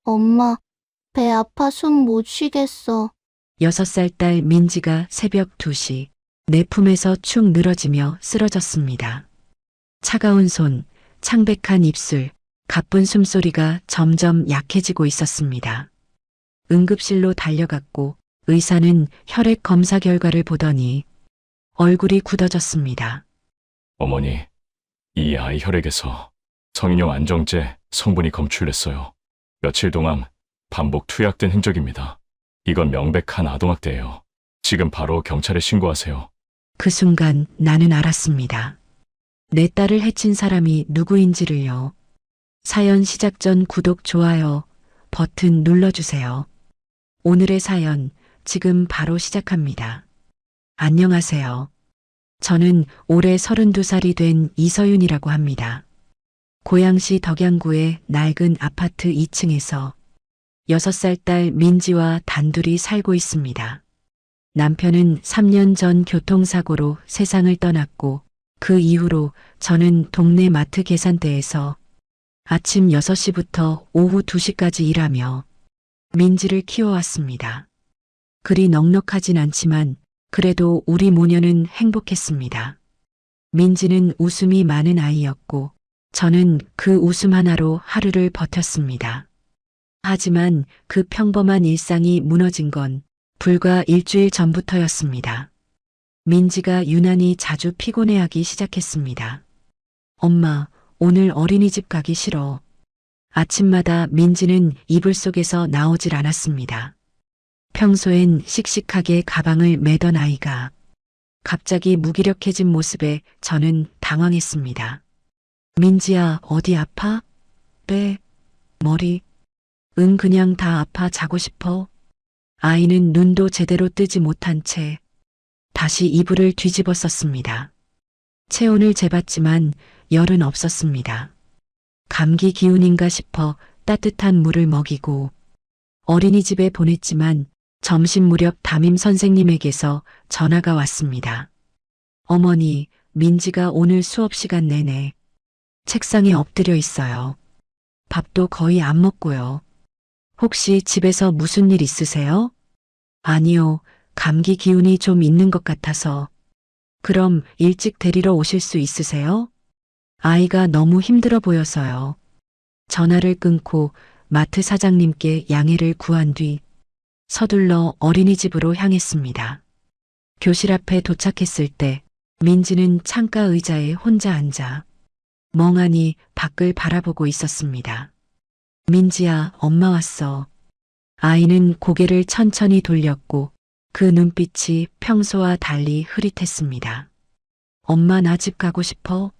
엄마, 배 아파 숨 못 쉬겠어. 6살 딸 민지가 새벽 2시 내 품에서 축 늘어지며 쓰러졌습니다. 차가운 손, 창백한 입술, 가쁜 숨소리가 점점 약해지고 있었습니다. 응급실로 달려갔고 의사는 혈액 검사 결과를 보더니 얼굴이 굳어졌습니다. 어머니, 이 아이 혈액에서 성인용 안정제 성분이 검출됐어요. 며칠 동안 반복 투약된 흔적입니다. 이건 명백한 아동학대예요. 지금 바로 경찰에 신고하세요. 그 순간 나는 알았습니다. 내 딸을 해친 사람이 누구인지를요. 사연 시작 전 구독, 좋아요 버튼 눌러주세요. 오늘의 사연 지금 바로 시작합니다. 안녕하세요. 저는 올해 32살이 된 이서윤이라고 합니다. 고양시 덕양구의 낡은 아파트 2층에서 6살 딸 민지와 단둘이 살고 있습니다. 남편은 3년 전 교통사고로 세상을 떠났고 그 이후로 저는 동네 마트 계산대에서 아침 6시부터 오후 2시까지 일하며 민지를 키워왔습니다. 그리 넉넉하진 않지만 그래도 우리 모녀는 행복했습니다. 민지는 웃음이 많은 아이였고 저는 그 웃음 하나로 하루를 버텼습니다. 하지만 그 평범한 일상이 무너진 건 불과 일주일 전부터였습니다. 민지가 유난히 자주 피곤해하기 시작했습니다. 엄마, 오늘 어린이집 가기 싫어. 아침마다 민지는 이불 속에서 나오질 않았습니다. 평소엔 씩씩하게 가방을 매던 아이가 갑자기 무기력해진 모습에 저는 당황했습니다. 민지야, 어디 아파? 배, 머리. 응, 그냥 다 아파. 자고 싶어. 아이는 눈도 제대로 뜨지 못한 채 다시 이불을 뒤집어 썼습니다. 체온을 재봤지만 열은 없었습니다. 감기 기운인가 싶어 따뜻한 물을 먹이고 어린이집에 보냈지만 점심 무렵 담임 선생님에게서 전화가 왔습니다. 어머니, 민지가 오늘 수업 시간 내내 책상에 엎드려 있어요. 밥도 거의 안 먹고요. 혹시 집에서 무슨 일 있으세요? 아니요, 감기 기운이 좀 있는 것 같아서. 그럼 일찍 데리러 오실 수 있으세요? 아이가 너무 힘들어 보여서요. 전화를 끊고 마트 사장님께 양해를 구한 뒤 서둘러 어린이집으로 향했습니다. 교실 앞에 도착했을 때 민지는 창가 의자에 혼자 앉아 멍하니 밖을 바라보고 있었습니다. 민지야, 엄마 왔어. 아이는 고개를 천천히 돌렸고 그 눈빛이 평소와 달리 흐릿했습니다. 엄마, 나 집 가고 싶어?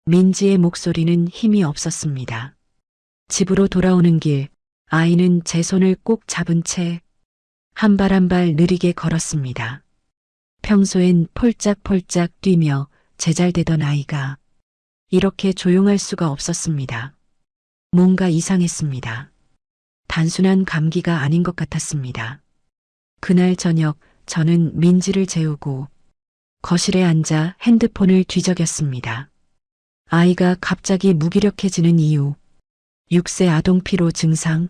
민지의 목소리는 힘이 없었습니다. 집으로 돌아오는 길, 아이는 제 손을 꼭 잡은 채 한 발 한 발 느리게 걸었습니다. 평소엔 폴짝폴짝 뛰며 제잘되던 아이가 이렇게 조용할 수가 없었습니다. 뭔가 이상했습니다. 단순한 감기가 아닌 것 같았습니다. 그날 저녁 저는 민지를 재우고 거실에 앉아 핸드폰을 뒤적였습니다. 아이가 갑자기 무기력해지는 이유, 6세 아동 피로 증상,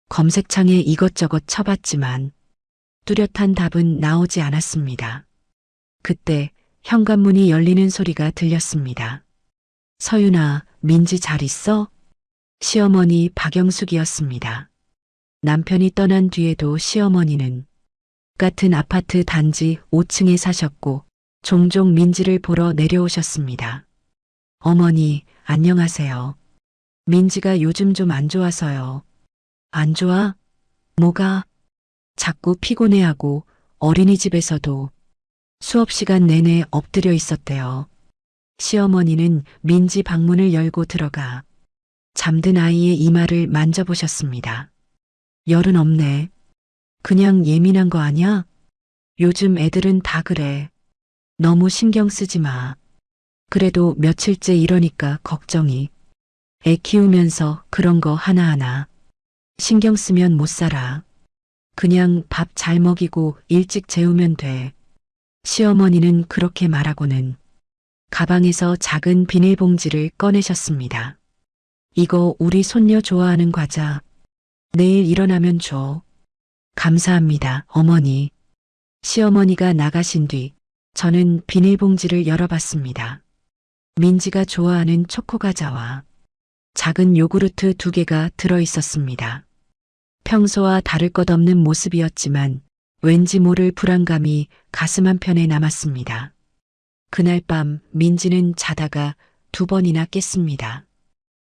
검색창에 이것저것 쳐봤지만 뚜렷한 답은 나오지 않았습니다. 그때 현관문이 열리는 소리가 들렸습니다. 서윤아, 민지 잘 있어? 시어머니 박영숙이었습니다. 남편이 떠난 뒤에도 시어머니는 같은 아파트 단지 5층에 사셨고 종종 민지를 보러 내려오셨습니다. 어머니, 안녕하세요. 민지가 요즘 좀 안 좋아서요. 안 좋아? 뭐가? 자꾸 피곤해하고 어린이집에서도 수업 시간 내내 엎드려 있었대요. 시어머니는 민지 방문을 열고 들어가 잠든 아이의 이마를 만져보셨습니다. 열은 없네. 그냥 예민한 거 아냐? 요즘 애들은 다 그래. 너무 신경 쓰지 마. 그래도 며칠째 이러니까 걱정이. 애 키우면서 그런 거 하나하나 신경 쓰면 못 살아. 그냥 밥 잘 먹이고 일찍 재우면 돼. 시어머니는 그렇게 말하고는 가방에서 작은 비닐봉지를 꺼내셨습니다. 이거 우리 손녀 좋아하는 과자. 내일 일어나면 줘. 감사합니다, 어머니. 시어머니가 나가신 뒤 저는 비닐봉지를 열어봤습니다. 민지가 좋아하는 초코과자와 작은 요구르트 2개가 들어있었습니다. 평소와 다를 것 없는 모습이었지만 왠지 모를 불안감이 가슴 한편에 남았습니다. 그날 밤 민지는 자다가 2번이나 깼습니다.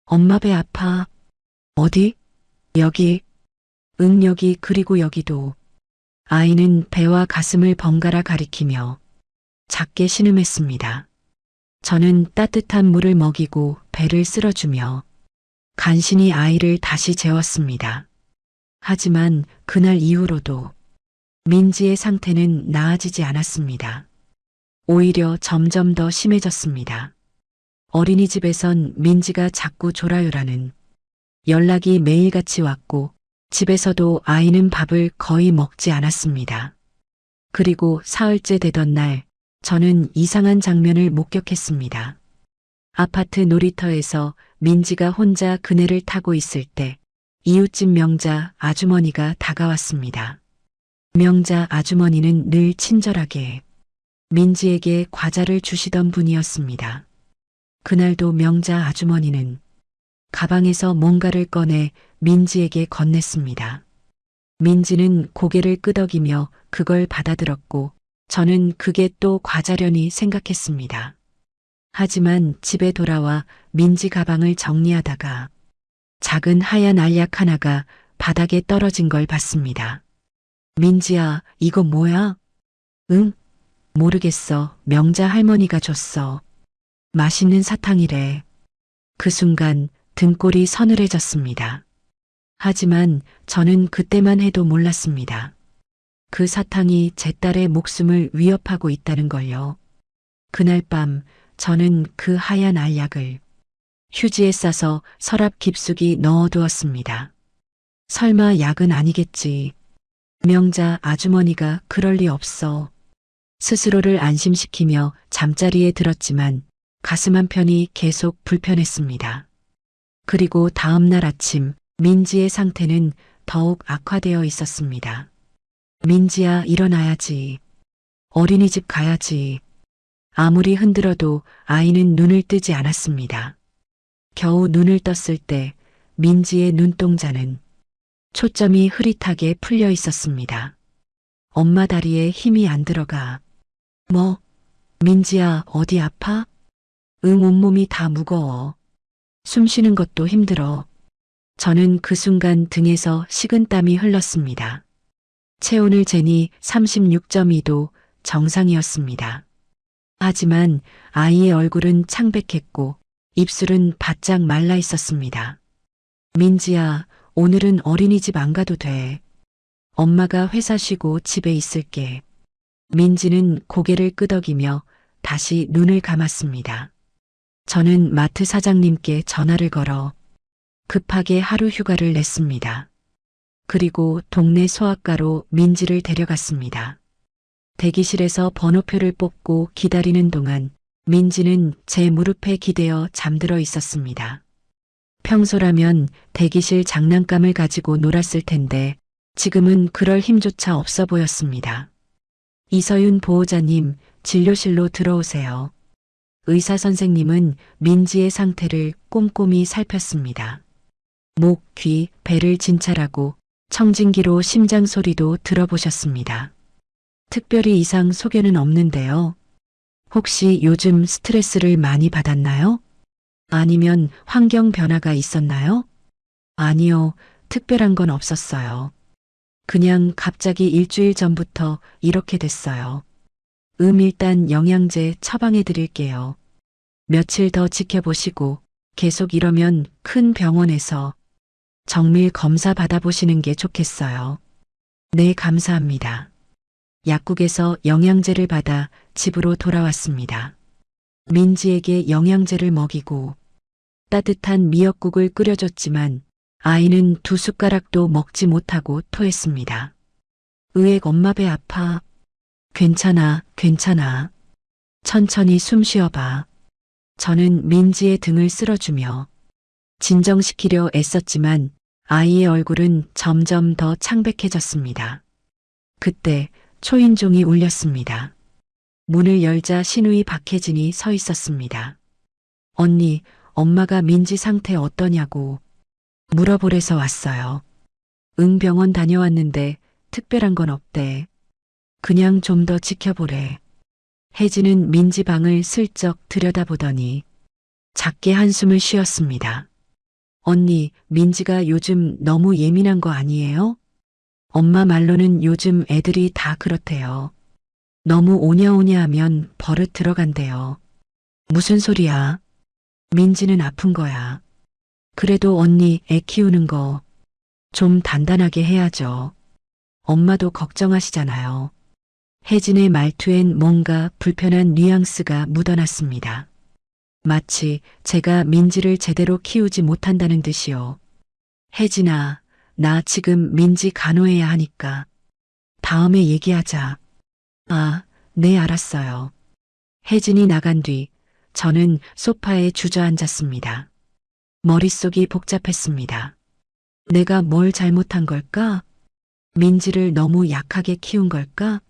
엄마 배 아파. 어디? 여기. 응, 여기, 그리고 여기도. 아이는 배와 가슴을 번갈아 가리키며 작게 신음했습니다. 저는 따뜻한 물을 먹이고 배를 쓸어주며 간신히 아이를 다시 재웠습니다. 하지만 그날 이후로도 민지의 상태는 나아지지 않았습니다. 오히려 점점 더 심해졌습니다. 어린이집에선 민지가 자꾸 졸아요라는 연락이 매일같이 왔고 집에서도 아이는 밥을 거의 먹지 않았습니다. 그리고 사흘째 되던 날 저는 이상한 장면을 목격했습니다. 아파트 놀이터에서 민지가 혼자 그네를 타고 있을 때 이웃집 명자 아주머니가 다가왔습니다. 명자 아주머니는 늘 친절하게 민지에게 과자를 주시던 분이었습니다. 그날도 명자 아주머니는 가방에서 뭔가를 꺼내 민지에게 건넸습니다. 민지는 고개를 끄덕이며 그걸 받아들었고 저는 그게 또 과자려니 생각했습니다. 하지만 집에 돌아와 민지 가방을 정리하다가 작은 하얀 알약 하나가 바닥에 떨어진 걸 봤습니다. 민지야, 이거 뭐야? 응? 모르겠어. 명자 할머니가 줬어. 맛있는 사탕이래. 그 순간 등골이 서늘해졌습니다. 하지만 저는 그때만 해도 몰랐습니다. 그 사탕이 제 딸의 목숨을 위협하고 있다는 걸요. 그날 밤 저는 그 하얀 알약을 휴지에 싸서 서랍 깊숙이 넣어두었습니다. 설마 약은 아니겠지. 명자 아주머니가 그럴 리 없어. 스스로를 안심시키며 잠자리에 들었지만 가슴 한편이 계속 불편했습니다. 그리고 다음 날 아침 민지의 상태는 더욱 악화되어 있었습니다. 민지야, 일어나야지. 어린이집 가야지. 아무리 흔들어도 아이는 눈을 뜨지 않았습니다. 겨우 눈을 떴을 때 민지의 눈동자는 초점이 흐릿하게 풀려 있었습니다. 엄마 다리에 힘이 안 들어가. 뭐? 민지야, 어디 아파? 응, 온몸이 다 무거워. 숨 쉬는 것도 힘들어. 저는 그 순간 등에서 식은땀이 흘렀습니다. 체온을 재니 36.2도 정상이었습니다. 하지만 아이의 얼굴은 창백했고 입술은 바짝 말라 있었습니다. 민지야, 오늘은 어린이집 안 가도 돼. 엄마가 회사 쉬고 집에 있을게. 민지는 고개를 끄덕이며 다시 눈을 감았습니다. 저는 마트 사장님께 전화를 걸어 급하게 하루 휴가를 냈습니다. 그리고 동네 소아과로 민지를 데려갔습니다. 대기실에서 번호표를 뽑고 기다리는 동안 민지는 제 무릎에 기대어 잠들어 있었습니다. 평소라면 대기실 장난감을 가지고 놀았을 텐데 지금은 그럴 힘조차 없어 보였습니다. 이서윤 보호자님, 진료실로 들어오세요. 의사 선생님은 민지의 상태를 꼼꼼히 살폈습니다. 목, 귀, 배를 진찰하고 청진기로 심장 소리도 들어보셨습니다. 특별히 이상 소견은 없는데요. 혹시 요즘 스트레스를 많이 받았나요? 아니면 환경 변화가 있었나요? 아니요, 특별한 건 없었어요. 그냥 갑자기 일주일 전부터 이렇게 됐어요. 일단 영양제 처방해 드릴게요. 며칠 더 지켜보시고 계속 이러면 큰 병원에서 정밀 검사 받아보시는 게 좋겠어요. 네, 감사합니다. 약국에서 영양제를 받아 집으로 돌아왔습니다. 민지에게 영양제를 먹이고 따뜻한 미역국을 끓여줬지만 아이는 2숟가락도 먹지 못하고 토했습니다. 으액, 엄마 배 아파. 괜찮아, 괜찮아. 천천히 숨 쉬어봐. 저는 민지의 등을 쓸어주며 진정시키려 애썼지만 아이의 얼굴은 점점 더 창백해졌습니다. 그때 초인종이 울렸습니다. 문을 열자 시누이 박혜진이 서 있었습니다. 언니, 엄마가 민지 상태 어떠냐고 물어보래서 왔어요. 응, 병원 다녀왔는데 특별한 건 없대. 그냥 좀 더 지켜보래. 혜진은 민지 방을 슬쩍 들여다보더니 작게 한숨을 쉬었습니다. 언니, 민지가 요즘 너무 예민한 거 아니에요? 엄마 말로는 요즘 애들이 다 그렇대요. 너무 오냐오냐 하면 버릇 들어간대요. 무슨 소리야? 민지는 아픈 거야. 그래도 언니 애 키우는 거 좀 단단하게 해야죠. 엄마도 걱정하시잖아요. 혜진의 말투엔 뭔가 불편한 뉘앙스가 묻어났습니다. 마치 제가 민지를 제대로 키우지 못한다는 듯이요. 혜진아, 나 지금 민지 간호해야 하니까 다음에 얘기하자. 아, 네, 알았어요. 혜진이 나간 뒤 저는 소파에 주저앉았습니다. 머릿속이 복잡했습니다. 내가 뭘 잘못한 걸까? 민지를 너무 약하게 키운 걸까?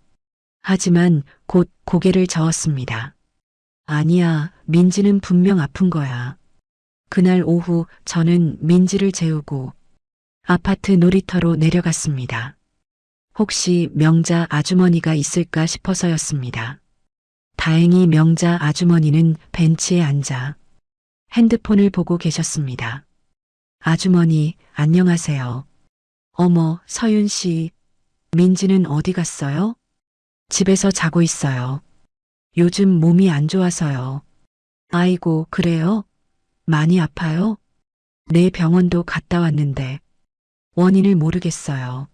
하지만 곧 고개를 저었습니다. 아니야, 민지는 분명 아픈 거야. 그날 오후 저는 민지를 재우고 아파트 놀이터로 내려갔습니다. 혹시 명자 아주머니가 있을까 싶어서였습니다. 다행히 명자 아주머니는 벤치에 앉아 핸드폰을 보고 계셨습니다. 아주머니, 안녕하세요. 어머, 서윤 씨, 민지는 어디 갔어요? 집에서 자고 있어요. 요즘 몸이 안 좋아서요. 아이고, 그래요? 많이 아파요? 네, 병원도 갔다 왔는데 원인을 모르겠어요.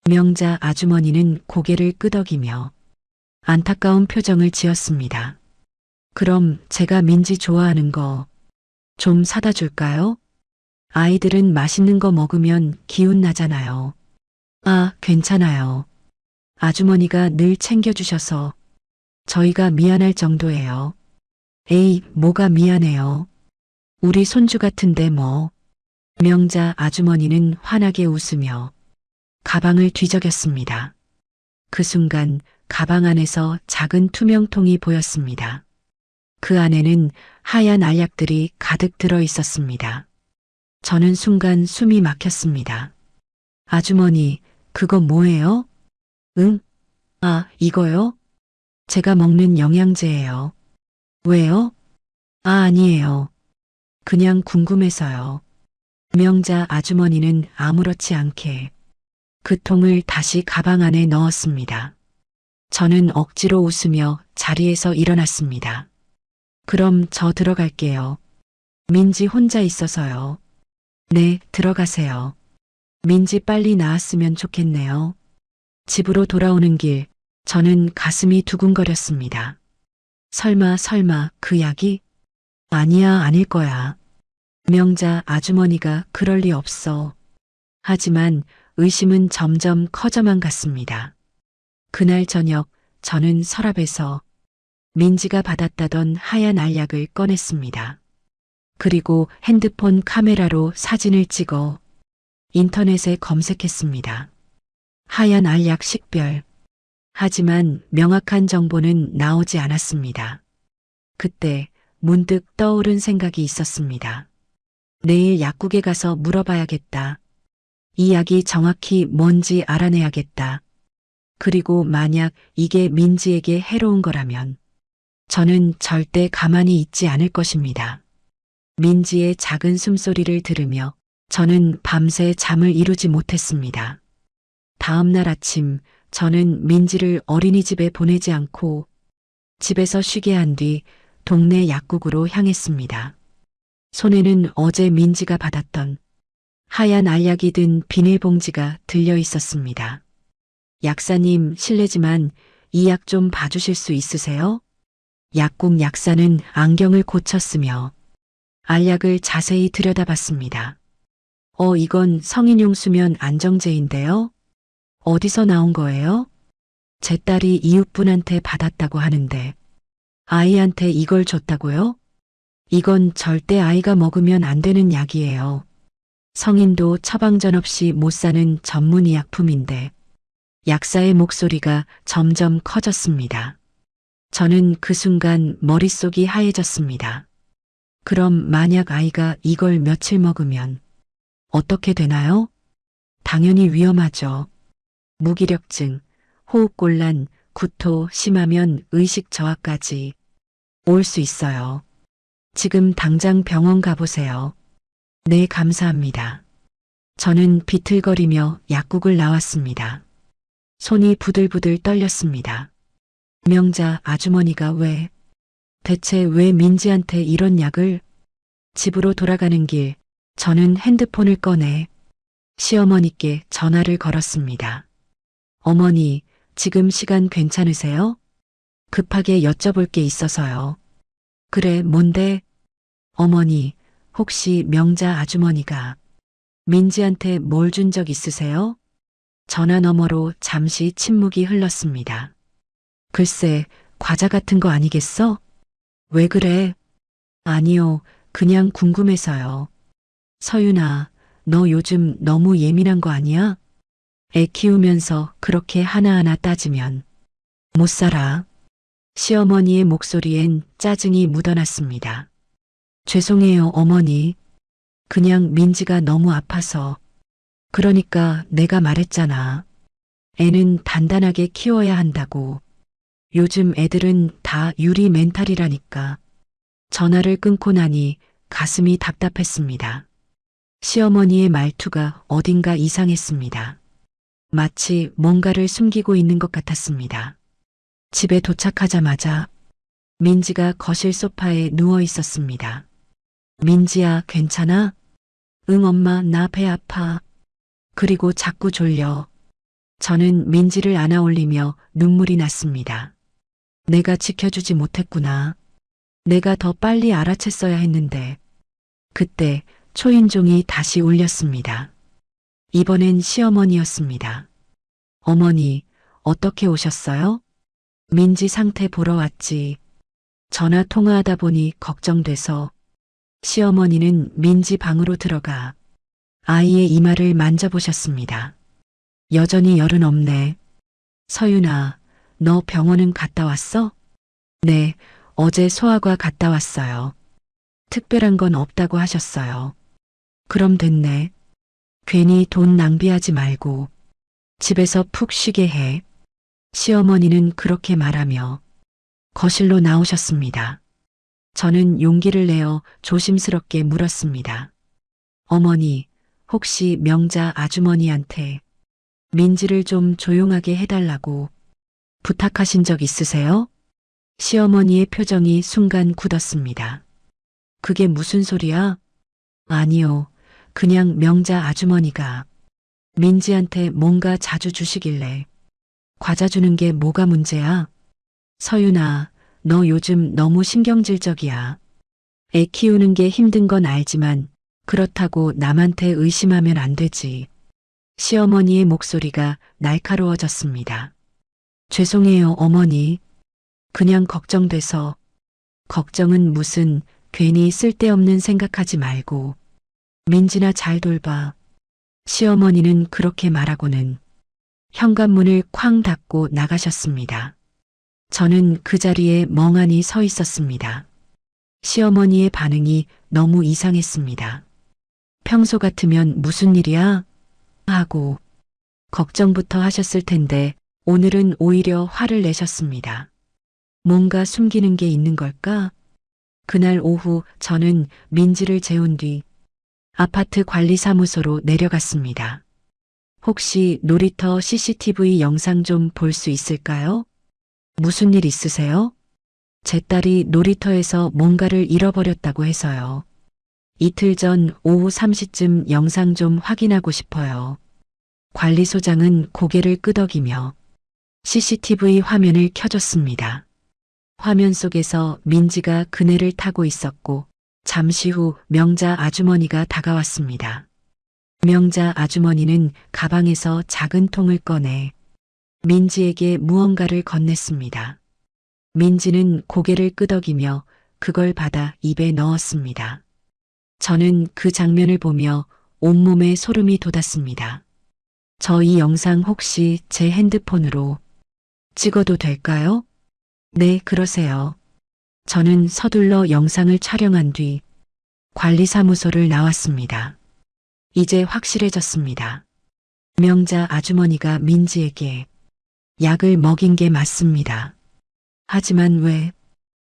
명자 아주머니는 고개를 끄덕이며 안타까운 표정을 지었습니다. 그럼 제가 민지 좋아하는 거 좀 사다 줄까요? 아이들은 맛있는 거 먹으면 기운 나잖아요. 아, 괜찮아요. 아주머니가 늘 챙겨주셔서 저희가 미안할 정도예요. 에이, 뭐가 미안해요. 우리 손주 같은데 뭐. 명자 아주머니는 환하게 웃으며 가방을 뒤적였습니다. 그 순간 가방 안에서 작은 투명통이 보였습니다. 그 안에는 하얀 알약들이 가득 들어 있었습니다. 저는 순간 숨이 막혔습니다. 아주머니, 그거 뭐예요? 응? 아, 이거요? 제가 먹는 영양제예요. 왜요? 아, 아니에요. 그냥 궁금해서요. 명자 아주머니는 아무렇지 않게 그 통을 다시 가방 안에 넣었습니다. 저는 억지로 웃으며 자리에서 일어났습니다. 그럼 저 들어갈게요. 민지 혼자 있어서요. 네, 들어가세요. 민지 빨리 나았으면 좋겠네요. 집으로 돌아오는 길, 저는 가슴이 두근거렸습니다. 설마 그 약이? 아니야, 아닐 거야. 명자 아주머니가 그럴 리 없어. 하지만 의심은 점점 커져만 갔습니다. 그날 저녁 저는 서랍에서 민지가 받았다던 하얀 알약을 꺼냈습니다. 그리고 핸드폰 카메라로 사진을 찍어 인터넷에 검색했습니다. 하얀 알약 식별. 하지만 명확한 정보는 나오지 않았습니다. 그때 문득 떠오른 생각이 있었습니다. 내일 약국에 가서 물어봐야겠다. 이 약이 정확히 뭔지 알아내야겠다. 그리고 만약 이게 민지에게 해로운 거라면 저는 절대 가만히 있지 않을 것입니다. 민지의 작은 숨소리를 들으며 저는 밤새 잠을 이루지 못했습니다. 다음 날 아침 저는 민지를 어린이집에 보내지 않고 집에서 쉬게 한 뒤 동네 약국으로 향했습니다. 손에는 어제 민지가 받았던 하얀 알약이 든 비닐봉지가 들려 있었습니다. 약사님, 실례지만 이 약 좀 봐주실 수 있으세요? 약국 약사는 안경을 고쳤으며 알약을 자세히 들여다봤습니다. 이건 성인용 수면 안정제인데요? 어디서 나온 거예요? 제 딸이 이웃분한테 받았다고 하는데 아이한테 이걸 줬다고요? 이건 절대 아이가 먹으면 안 되는 약이에요. 성인도 처방전 없이 못 사는 전문의약품인데 약사의 목소리가 점점 커졌습니다. 저는 그 순간 머릿속이 하얘졌습니다. 그럼 만약 아이가 이걸 며칠 먹으면 어떻게 되나요? 당연히 위험하죠. 무기력증, 호흡곤란, 구토, 심하면 의식 저하까지 올 수 있어요. 지금 당장 병원 가보세요. 네, 감사합니다. 저는 비틀거리며 약국을 나왔습니다. 손이 부들부들 떨렸습니다. 명자 아주머니가 대체 왜 민지한테 이런 약을? 집으로 돌아가는 길, 저는 핸드폰을 꺼내 시어머니께 전화를 걸었습니다. 어머니, 지금 시간 괜찮으세요? 급하게 여쭤볼 게 있어서요. 그래, 뭔데? 어머니, 혹시 명자 아주머니가 민지한테 뭘 준 적 있으세요? 전화 너머로 잠시 침묵이 흘렀습니다. 글쎄, 과자 같은 거 아니겠어? 왜 그래? 아니요, 그냥 궁금해서요. 서윤아, 너 요즘 너무 예민한 거 아니야? 애 키우면서 그렇게 하나하나 따지면 못 살아. 시어머니의 목소리엔 짜증이 묻어났습니다. 죄송해요, 어머니. 그냥 민지가 너무 아파서. 그러니까 내가 말했잖아. 애는 단단하게 키워야 한다고. 요즘 애들은 다 유리 멘탈이라니까. 전화를 끊고 나니 가슴이 답답했습니다. 시어머니의 말투가 어딘가 이상했습니다. 마치 뭔가를 숨기고 있는 것 같았습니다. 집에 도착하자마자 민지가 거실 소파에 누워 있었습니다. 민지야, 괜찮아? 응, 엄마, 나 배 아파. 그리고 자꾸 졸려. 저는 민지를 안아 올리며 눈물이 났습니다. 내가 지켜주지 못했구나. 내가 더 빨리 알아챘어야 했는데. 그때 초인종이 다시 울렸습니다. 이번엔 시어머니였습니다. 어머니, 어떻게 오셨어요? 민지 상태 보러 왔지. 전화 통화하다 보니 걱정돼서. 시어머니는 민지 방으로 들어가 아이의 이마를 만져보셨습니다. 여전히 열은 없네. 서윤아, 너 병원은 갔다 왔어? 네, 어제 소아과 갔다 왔어요. 특별한 건 없다고 하셨어요. 그럼 됐네. 괜히 돈 낭비하지 말고 집에서 푹 쉬게 해. 시어머니는 그렇게 말하며 거실로 나오셨습니다. 저는 용기를 내어 조심스럽게 물었습니다. 어머니, 혹시 명자 아주머니한테 민지를 좀 조용하게 해달라고 부탁하신 적 있으세요? 시어머니의 표정이 순간 굳었습니다. 그게 무슨 소리야? 아니요, 그냥 명자 아주머니가 민지한테 뭔가 자주 주시길래 과자 주는 게 뭐가 문제야? 서윤아, 너 요즘 너무 신경질적이야. 애 키우는 게 힘든 건 알지만 그렇다고 남한테 의심하면 안 되지. 시어머니의 목소리가 날카로워졌습니다. 죄송해요, 어머니. 그냥 걱정돼서. 걱정은 무슨, 괜히 쓸데없는 생각하지 말고 민지나 잘 돌봐. 시어머니는 그렇게 말하고는 현관문을 쾅 닫고 나가셨습니다. 저는 그 자리에 멍하니 서 있었습니다. 시어머니의 반응이 너무 이상했습니다. 평소 같으면 무슨 일이야? 하고 걱정부터 하셨을 텐데 오늘은 오히려 화를 내셨습니다. 뭔가 숨기는 게 있는 걸까? 그날 오후 저는 민지를 재운 뒤 아파트 관리사무소로 내려갔습니다. 혹시 놀이터 CCTV 영상 좀 볼 수 있을까요? 무슨 일 있으세요? 제 딸이 놀이터에서 뭔가를 잃어버렸다고 해서요. 이틀 전 오후 3시쯤 영상 좀 확인하고 싶어요. 관리소장은 고개를 끄덕이며 CCTV 화면을 켜줬습니다. 화면 속에서 민지가 그네를 타고 있었고 잠시 후 명자 아주머니가 다가왔습니다. 명자 아주머니는 가방에서 작은 통을 꺼내 민지에게 무언가를 건넸습니다. 민지는 고개를 끄덕이며 그걸 받아 입에 넣었습니다. 저는 그 장면을 보며 온몸에 소름이 돋았습니다. 저 이 영상 혹시 제 핸드폰으로 찍어도 될까요? 네, 그러세요. 저는 서둘러 영상을 촬영한 뒤 관리사무소를 나왔습니다. 이제 확실해졌습니다. 명자 아주머니가 민지에게 약을 먹인 게 맞습니다. 하지만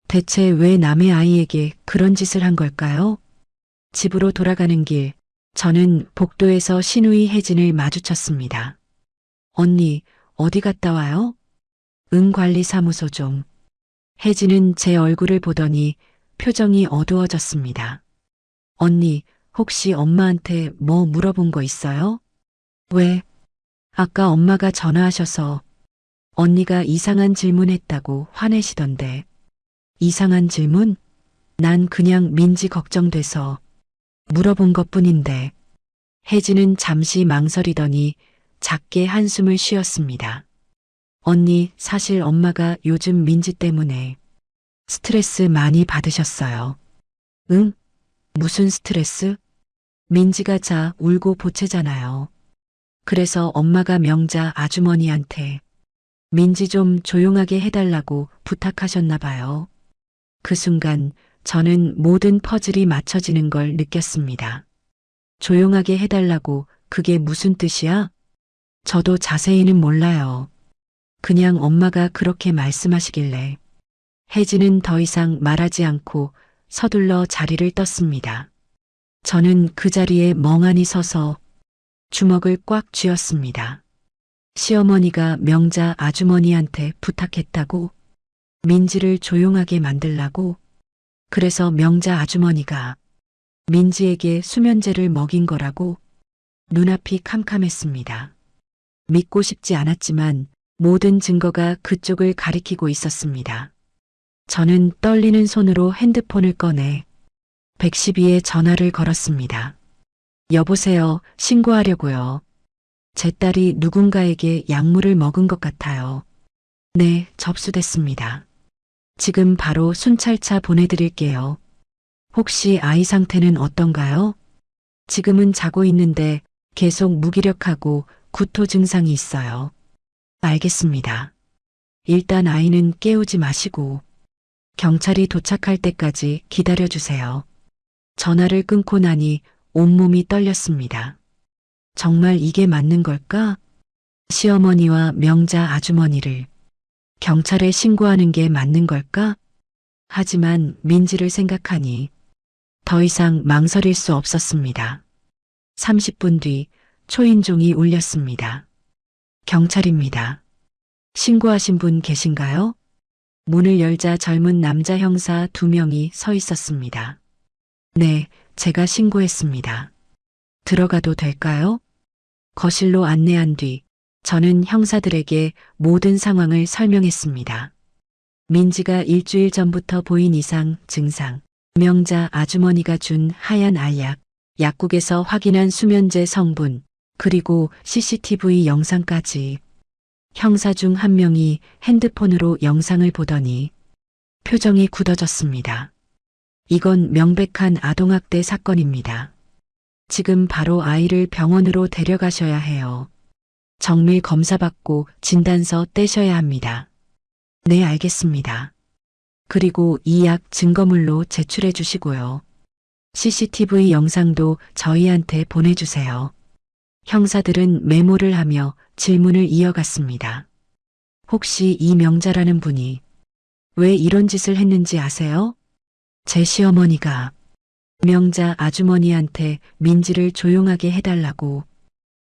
대체 왜 남의 아이에게 그런 짓을 한 걸까요? 집으로 돌아가는 길, 저는 복도에서 신우이 혜진을 마주쳤습니다. 언니, 어디 갔다 와요? 관리사무소 좀. 혜진은 제 얼굴을 보더니 표정이 어두워졌습니다. 언니, 혹시 엄마한테 뭐 물어본 거 있어요? 왜? 아까 엄마가 전화하셔서 언니가 이상한 질문했다고 화내시던데. 이상한 질문? 난 그냥 민지 걱정돼서 물어본 것뿐인데. 혜진은 잠시 망설이더니 작게 한숨을 쉬었습니다. 언니, 사실 엄마가 요즘 민지 때문에 스트레스 많이 받으셨어요. 응? 무슨 스트레스? 민지가 울고 보채잖아요. 그래서 엄마가 명자 아주머니한테 민지 좀 조용하게 해달라고 부탁하셨나 봐요. 그 순간 저는 모든 퍼즐이 맞춰지는 걸 느꼈습니다. 조용하게 해달라고 그게 무슨 뜻이야? 저도 자세히는 몰라요. 그냥 엄마가 그렇게 말씀하시길래. 혜진은 더 이상 말하지 않고 서둘러 자리를 떴습니다. 저는 그 자리에 멍하니 서서 주먹을 꽉 쥐었습니다. 시어머니가 명자 아주머니한테 부탁했다고? 민지를 조용하게 만들라고? 그래서 명자 아주머니가 민지에게 수면제를 먹인 거라고? 눈앞이 캄캄했습니다. 믿고 싶지 않았지만 모든 증거가 그쪽을 가리키고 있었습니다. 저는 떨리는 손으로 핸드폰을 꺼내 112에 전화를 걸었습니다. 여보세요, 신고하려고요. 제 딸이 누군가에게 약물을 먹은 것 같아요. 네, 접수됐습니다. 지금 바로 순찰차 보내드릴게요. 혹시 아이 상태는 어떤가요? 지금은 자고 있는데 계속 무기력하고 구토 증상이 있어요. 알겠습니다. 일단 아이는 깨우지 마시고 경찰이 도착할 때까지 기다려주세요. 전화를 끊고 나니 온몸이 떨렸습니다. 정말 이게 맞는 걸까? 시어머니와 명자 아주머니를 경찰에 신고하는 게 맞는 걸까? 하지만 민지를 생각하니 더 이상 망설일 수 없었습니다. 30분 뒤 초인종이 울렸습니다. 경찰입니다. 신고하신 분 계신가요? 문을 열자 젊은 남자 형사 2명이 서 있었습니다. 네, 제가 신고했습니다. 들어가도 될까요? 거실로 안내한 뒤 저는 형사들에게 모든 상황을 설명했습니다. 민지가 일주일 전부터 보인 이상 증상, 명자 아주머니가 준 하얀 알약, 약국에서 확인한 수면제 성분, 그리고 CCTV 영상까지. 형사 중 한 명이 핸드폰으로 영상을 보더니 표정이 굳어졌습니다. 이건 명백한 아동학대 사건입니다. 지금 바로 아이를 병원으로 데려가셔야 해요. 정밀 검사받고 진단서 떼셔야 합니다. 네, 알겠습니다. 그리고 이 약 증거물로 제출해 주시고요. CCTV 영상도 저희한테 보내주세요. 형사들은 메모를 하며 질문을 이어갔습니다. 혹시 이 명자라는 분이 왜 이런 짓을 했는지 아세요? 제 시어머니가 명자 아주머니한테 민지를 조용하게 해달라고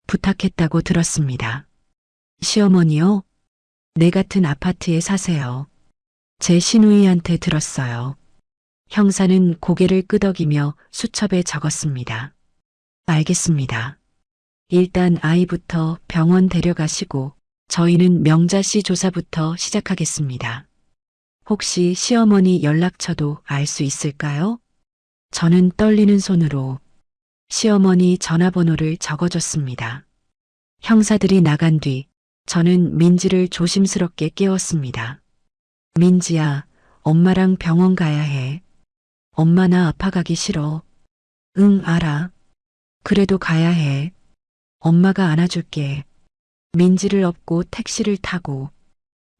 부탁했다고 들었습니다. 시어머니요? 내 같은 아파트에 사세요. 제 시누이한테 들었어요. 형사는 고개를 끄덕이며 수첩에 적었습니다. 알겠습니다. 일단 아이부터 병원 데려가시고 저희는 명자 씨 조사부터 시작하겠습니다. 혹시 시어머니 연락처도 알 수 있을까요? 저는 떨리는 손으로 시어머니 전화번호를 적어줬습니다. 형사들이 나간 뒤 저는 민지를 조심스럽게 깨웠습니다. 민지야, 엄마랑 병원 가야 해. 엄마 나 아파가기 싫어. 응, 알아. 그래도 가야 해. 엄마가 안아줄게. 민지를 업고 택시를 타고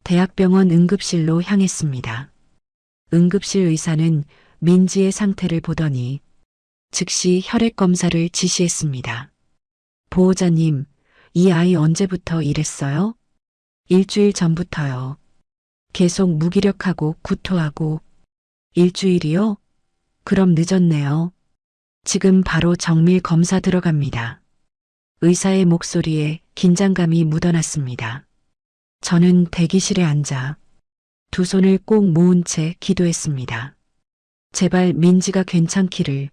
대학병원 응급실로 향했습니다. 응급실 의사는 민지의 상태를 보더니 즉시 혈액 검사를 지시했습니다. 보호자님, 이 아이 언제부터 이랬어요? 일주일 전부터요. 계속 무기력하고 구토하고. 일주일이요? 그럼 늦었네요. 지금 바로 정밀 검사 들어갑니다. 의사의 목소리에 긴장감이 묻어났습니다. 저는 대기실에 앉아 두 손을 꼭 모은 채 기도했습니다. 제발 민지가 괜찮기를.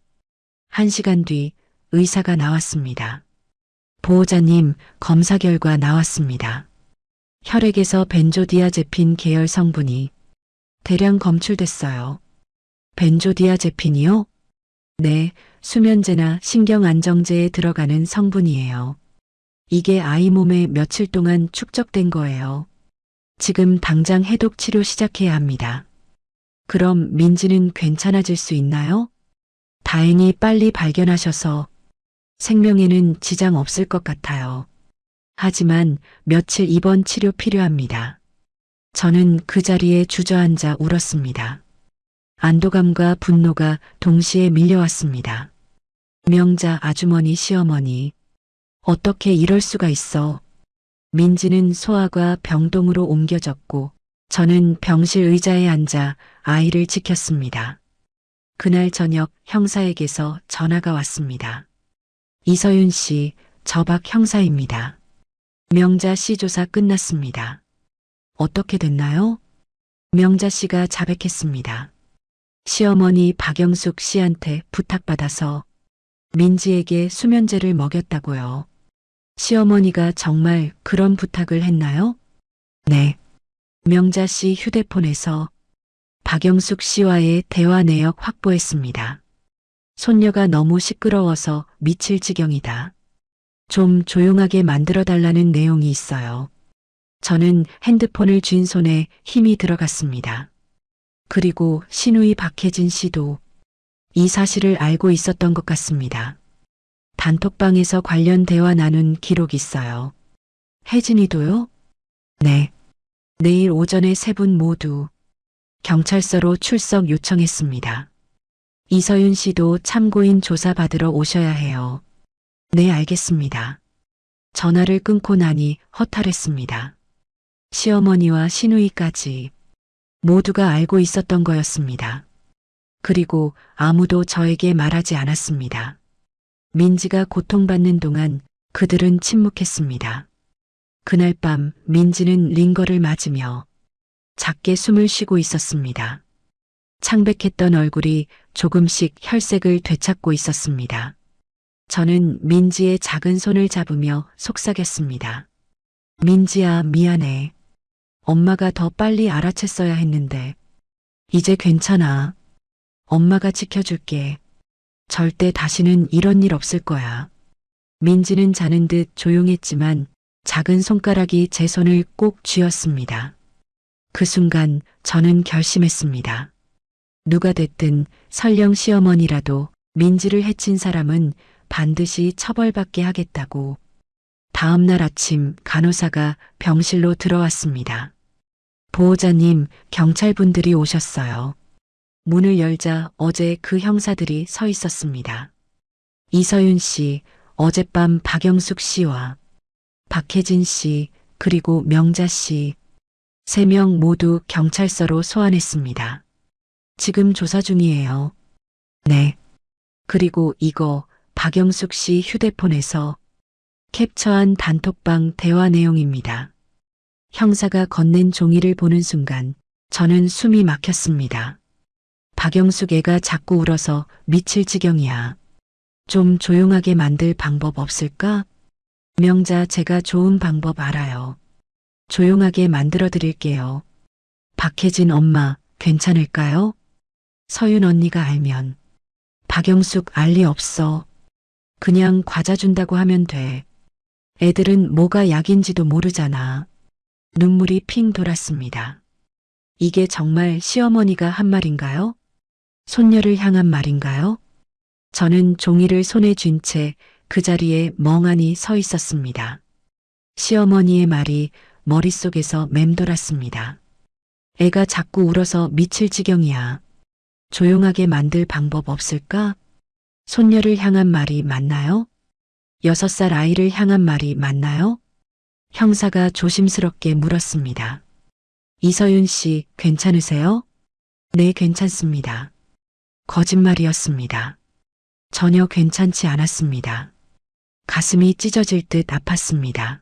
1시간 뒤 의사가 나왔습니다. 보호자님, 검사 결과 나왔습니다. 혈액에서 벤조디아제핀 계열 성분이 대량 검출됐어요. 벤조디아제핀이요? 네, 수면제나 신경안정제에 들어가는 성분이에요. 이게 아이 몸에 며칠 동안 축적된 거예요. 지금 당장 해독 치료 시작해야 합니다. 그럼 민지는 괜찮아질 수 있나요? 다행히 빨리 발견하셔서 생명에는 지장 없을 것 같아요. 하지만 며칠 입원 치료 필요합니다. 저는 그 자리에 주저앉아 울었습니다. 안도감과 분노가 동시에 밀려왔습니다. 명자 아주머니 시어머니, 어떻게 이럴 수가 있어. 민지는 소아과 병동으로 옮겨졌고 저는 병실 의자에 앉아 아이를 지켰습니다. 그날 저녁 형사에게서 전화가 왔습니다. 이서윤 씨, 저 박 형사입니다. 명자 씨 조사 끝났습니다. 어떻게 됐나요? 명자 씨가 자백했습니다. 시어머니 박영숙 씨한테 부탁받아서 민지에게 수면제를 먹였다고요. 시어머니가 정말 그런 부탁을 했나요? 네. 명자 씨 휴대폰에서 박영숙 씨와의 대화 내역 확보했습니다. 손녀가 너무 시끄러워서 미칠 지경이다. 좀 조용하게 만들어달라는 내용이 있어요. 저는 핸드폰을 쥔 손에 힘이 들어갔습니다. 그리고 시누이 박혜진 씨도 이 사실을 알고 있었던 것 같습니다. 단톡방에서 관련 대화 나눈 기록 있어요. 혜진이도요? 네. 내일 오전에 세 분 모두 경찰서로 출석 요청했습니다. 이서윤 씨도 참고인 조사받으러 오셔야 해요. 네, 알겠습니다. 전화를 끊고 나니 허탈했습니다. 시어머니와 시누이까지 모두가 알고 있었던 거였습니다. 그리고 아무도 저에게 말하지 않았습니다. 민지가 고통받는 동안 그들은 침묵했습니다. 그날 밤 민지는 링거를 맞으며 작게 숨을 쉬고 있었습니다. 창백했던 얼굴이 조금씩 혈색을 되찾고 있었습니다. 저는 민지의 작은 손을 잡으며 속삭였습니다. 민지야, 미안해. 엄마가 더 빨리 알아챘어야 했는데. 이제 괜찮아. 엄마가 지켜줄게. 절대 다시는 이런 일 없을 거야. 민지는 자는 듯 조용했지만 작은 손가락이 제 손을 꼭 쥐었습니다. 그 순간 저는 결심했습니다. 누가 됐든 설령 시어머니라도 민지를 해친 사람은 반드시 처벌받게 하겠다고. 다음 날 아침 간호사가 병실로 들어왔습니다. 보호자님, 경찰분들이 오셨어요. 문을 열자 어제 그 형사들이 서 있었습니다. 이서윤 씨, 어젯밤 박영숙 씨와 박혜진 씨, 그리고 명자 씨, 3명 모두 경찰서로 소환했습니다. 지금 조사 중이에요. 네. 그리고 이거 박영숙 씨 휴대폰에서 캡처한 단톡방 대화 내용입니다. 형사가 건넨 종이를 보는 순간 저는 숨이 막혔습니다. 박영숙 애가 자꾸 울어서 미칠 지경이야. 좀 조용하게 만들 방법 없을까? 명자, 제가 좋은 방법 알아요. 조용하게 만들어 드릴게요. 박혜진 엄마, 괜찮을까요? 서윤 언니가 알면. 박영숙 알 리 없어. 그냥 과자 준다고 하면 돼. 애들은 뭐가 약인지도 모르잖아. 눈물이 핑 돌았습니다. 이게 정말 시어머니가 한 말인가요? 손녀를 향한 말인가요? 저는 종이를 손에 쥔 채 그 자리에 멍하니 서 있었습니다. 시어머니의 말이 머릿속에서 맴돌았습니다. 애가 자꾸 울어서 미칠 지경이야. 조용하게 만들 방법 없을까? 손녀를 향한 말이 맞나요? 6살 아이를 향한 말이 맞나요? 형사가 조심스럽게 물었습니다. 이서윤 씨, 괜찮으세요? 네, 괜찮습니다. 거짓말이었습니다. 전혀 괜찮지 않았습니다. 가슴이 찢어질 듯 아팠습니다.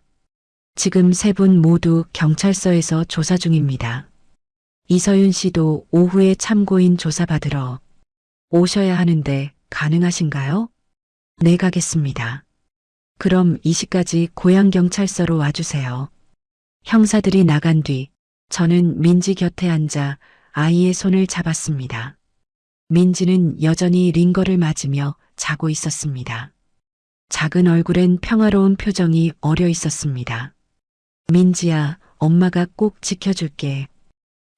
지금 3분 모두 경찰서에서 조사 중입니다. 이서윤 씨도 오후에 참고인 조사받으러 오셔야 하는데 가능하신가요? 네, 가겠습니다. 그럼 이 시까지 고양경찰서로 와주세요. 형사들이 나간 뒤 저는 민지 곁에 앉아 아이의 손을 잡았습니다. 민지는 여전히 링거를 맞으며 자고 있었습니다. 작은 얼굴엔 평화로운 표정이 어려 있었습니다. 민지야, 엄마가 꼭 지켜줄게.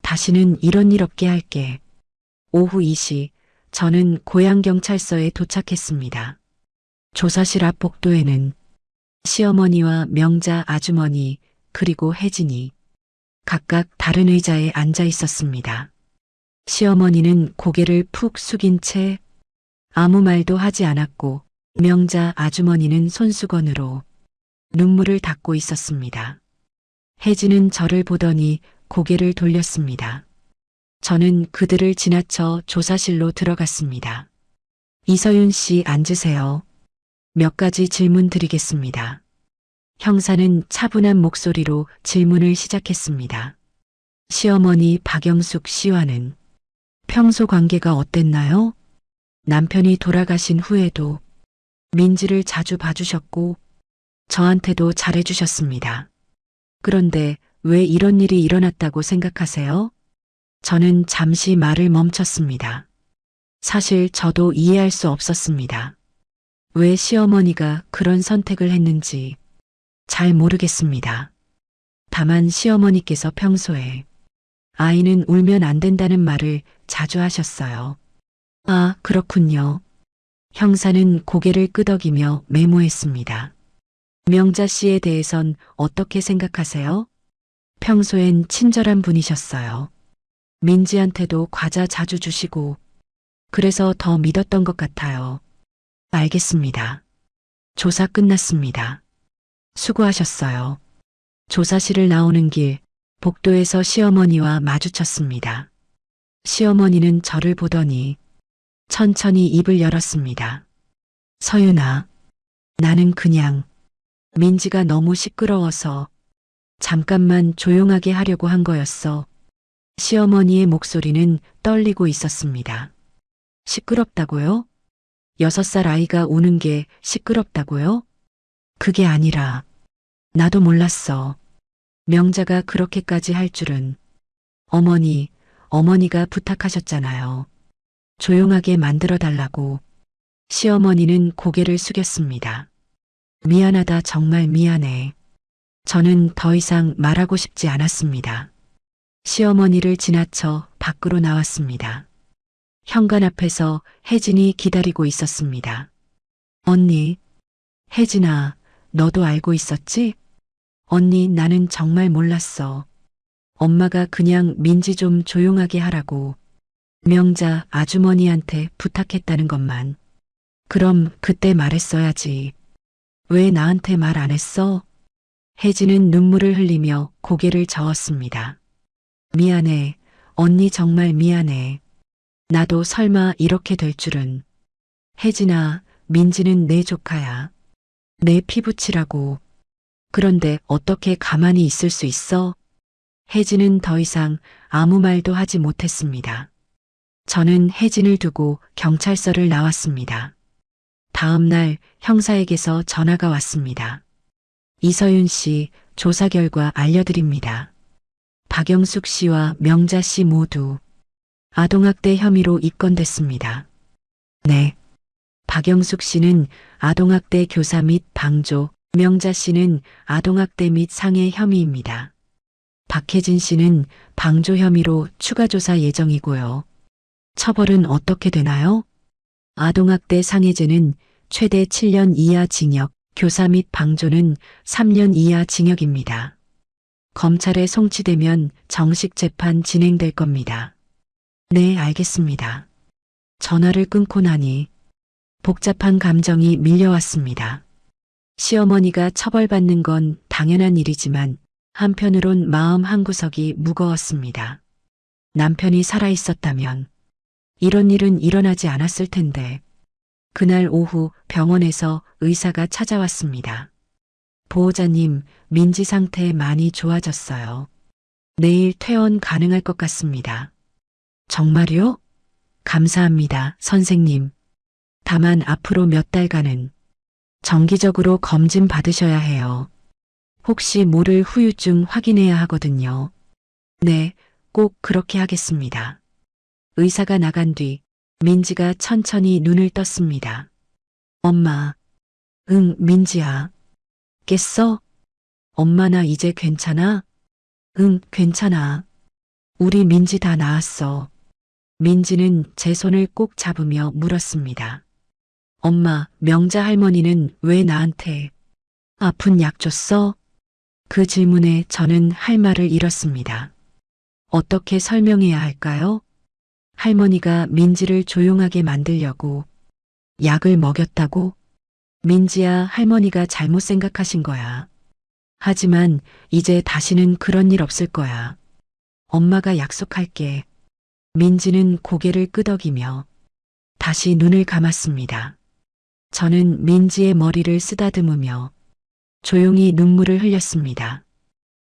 다시는 이런 일 없게 할게. 오후 2시 저는 고양경찰서에 도착했습니다. 조사실 앞 복도에는 시어머니와 명자 아주머니 그리고 혜진이 각각 다른 의자에 앉아 있었습니다. 시어머니는 고개를 푹 숙인 채 아무 말도 하지 않았고 명자 아주머니는 손수건으로 눈물을 닦고 있었습니다. 혜진은 저를 보더니 고개를 돌렸습니다. 저는 그들을 지나쳐 조사실로 들어갔습니다. 이서윤 씨 앉으세요. 몇 가지 질문 드리겠습니다. 형사는 차분한 목소리로 질문을 시작했습니다. 시어머니 박영숙 씨와는 평소 관계가 어땠나요? 남편이 돌아가신 후에도 민지를 자주 봐주셨고 저한테도 잘해주셨습니다. 그런데 왜 이런 일이 일어났다고 생각하세요? 저는 잠시 말을 멈췄습니다. 사실 저도 이해할 수 없었습니다. 왜 시어머니가 그런 선택을 했는지 잘 모르겠습니다. 다만 시어머니께서 평소에 아이는 울면 안 된다는 말을 자주 하셨어요. 아, 그렇군요. 형사는 고개를 끄덕이며 메모했습니다. 명자 씨에 대해선 어떻게 생각하세요? 평소엔 친절한 분이셨어요. 민지한테도 과자 자주 주시고 그래서 더 믿었던 것 같아요. 알겠습니다. 조사 끝났습니다. 수고하셨어요. 조사실을 나오는 길 복도에서 시어머니와 마주쳤습니다. 시어머니는 저를 보더니 천천히 입을 열었습니다. 서윤아, 나는 그냥 민지가 너무 시끄러워서 잠깐만 조용하게 하려고 한 거였어. 시어머니의 목소리는 떨리고 있었습니다. 시끄럽다고요? 6살 아이가 우는 게 시끄럽다고요? 그게 아니라 나도 몰랐어. 명자가 그렇게까지 할 줄은. 어머니가 부탁하셨잖아요. 조용하게 만들어 달라고. 시어머니는 고개를 숙였습니다. 미안하다, 정말 미안해. 저는 더 이상 말하고 싶지 않았습니다. 시어머니를 지나쳐 밖으로 나왔습니다. 현관 앞에서 혜진이 기다리고 있었습니다. 언니, 혜진아, 너도 알고 있었지? 언니, 나는 정말 몰랐어. 엄마가 그냥 민지 좀 조용하게 하라고 명자 아주머니한테 부탁했다는 것만. 그럼 그때 말했어야지. 왜 나한테 말 안 했어? 혜진은 눈물을 흘리며 고개를 저었습니다. 미안해. 언니 정말 미안해. 나도 설마 이렇게 될 줄은. 혜진아, 민지는 내 조카야. 내 피부치라고. 그런데 어떻게 가만히 있을 수 있어? 혜진은 더 이상 아무 말도 하지 못했습니다. 저는 혜진을 두고 경찰서를 나왔습니다. 다음 날 형사에게서 전화가 왔습니다. 이서윤 씨, 조사 결과 알려드립니다. 박영숙 씨와 명자 씨 모두 아동학대 혐의로 입건됐습니다. 네. 박영숙 씨는 아동학대 교사 및 방조, 명자 씨는 아동학대 및 상해 혐의입니다. 박혜진 씨는 방조 혐의로 추가 조사 예정이고요. 처벌은 어떻게 되나요? 아동학대 상해죄는 최대 7년 이하 징역, 교사 및 방조는 3년 이하 징역입니다. 검찰에 송치되면 정식 재판 진행될 겁니다. 네, 알겠습니다. 전화를 끊고 나니 복잡한 감정이 밀려왔습니다. 시어머니가 처벌받는 건 당연한 일이지만 한편으론 마음 한구석이 무거웠습니다. 남편이 살아있었다면 이런 일은 일어나지 않았을 텐데 그날 오후 병원에서 의사가 찾아왔습니다. 보호자님, 민지 상태 많이 좋아졌어요. 내일 퇴원 가능할 것 같습니다. 정말요? 감사합니다, 선생님. 다만 앞으로 몇 달간은 정기적으로 검진 받으셔야 해요. 혹시 모를 후유증 확인해야 하거든요. 네, 꼭 그렇게 하겠습니다. 의사가 나간 뒤 민지가 천천히 눈을 떴습니다. 엄마. 응, 민지야. 깼어? 엄마 나 이제 괜찮아? 응, 괜찮아. 우리 민지 다 나았어. 민지는 제 손을 꼭 잡으며 물었습니다. 엄마, 명자 할머니는 왜 나한테 아픈 약 줬어? 그 질문에 저는 할 말을 잃었습니다. 어떻게 설명해야 할까요? 할머니가 민지를 조용하게 만들려고 약을 먹였다고? 민지야, 할머니가 잘못 생각하신 거야. 하지만 이제 다시는 그런 일 없을 거야. 엄마가 약속할게. 민지는 고개를 끄덕이며 다시 눈을 감았습니다. 저는 민지의 머리를 쓰다듬으며 조용히 눈물을 흘렸습니다.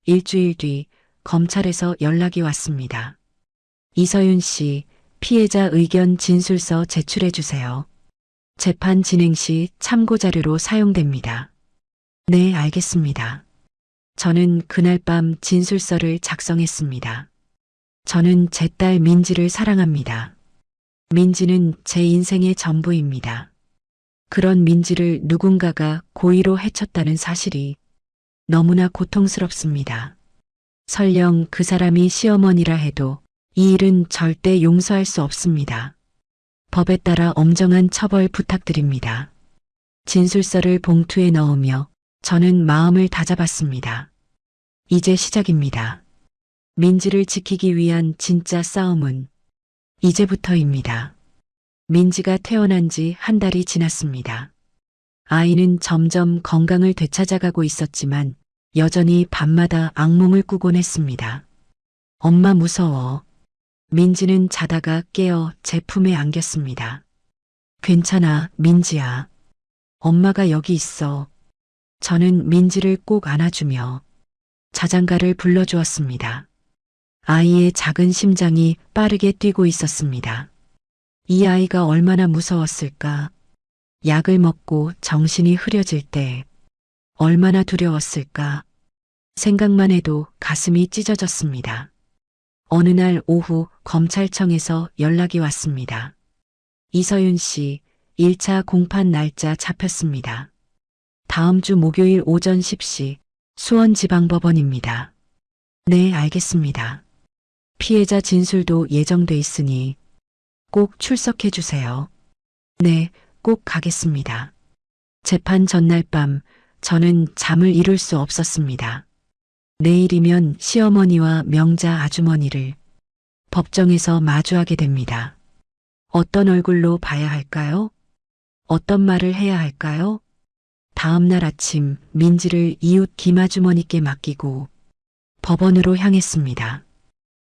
일주일 뒤 검찰에서 연락이 왔습니다. 이서윤 씨, 피해자 의견 진술서 제출해 주세요. 재판 진행 시 참고 자료로 사용됩니다. 네, 알겠습니다. 저는 그날 밤 진술서를 작성했습니다. 저는 제 딸 민지를 사랑합니다. 민지는 제 인생의 전부입니다. 그런 민지를 누군가가 고의로 해쳤다는 사실이 너무나 고통스럽습니다. 설령 그 사람이 시어머니라 해도 이 일은 절대 용서할 수 없습니다. 법에 따라 엄정한 처벌 부탁드립니다. 진술서를 봉투에 넣으며 저는 마음을 다잡았습니다. 이제 시작입니다. 민지를 지키기 위한 진짜 싸움은 이제부터입니다. 민지가 태어난 지 한 달이 지났습니다. 아이는 점점 건강을 되찾아가고 있었지만 여전히 밤마다 악몽을 꾸곤 했습니다. 엄마 무서워. 민지는 자다가 깨어 제 품에 안겼습니다. 괜찮아, 민지야. 엄마가 여기 있어. 저는 민지를 꼭 안아주며 자장가를 불러주었습니다. 아이의 작은 심장이 빠르게 뛰고 있었습니다. 이 아이가 얼마나 무서웠을까? 약을 먹고 정신이 흐려질 때 얼마나 두려웠을까? 생각만 해도 가슴이 찢어졌습니다. 어느 날 오후 검찰청에서 연락이 왔습니다. 이서윤 씨, 1차 공판 날짜 잡혔습니다. 다음 주 목요일 오전 10시 수원지방법원입니다. 네, 알겠습니다. 피해자 진술도 예정돼 있으니 꼭 출석해 주세요. 네, 꼭 가겠습니다. 재판 전날 밤 저는 잠을 이룰 수 없었습니다. 내일이면 시어머니와 명자 아주머니를 법정에서 마주하게 됩니다. 어떤 얼굴로 봐야 할까요? 어떤 말을 해야 할까요? 다음 날 아침 민지를 이웃 김아주머니께 맡기고 법원으로 향했습니다.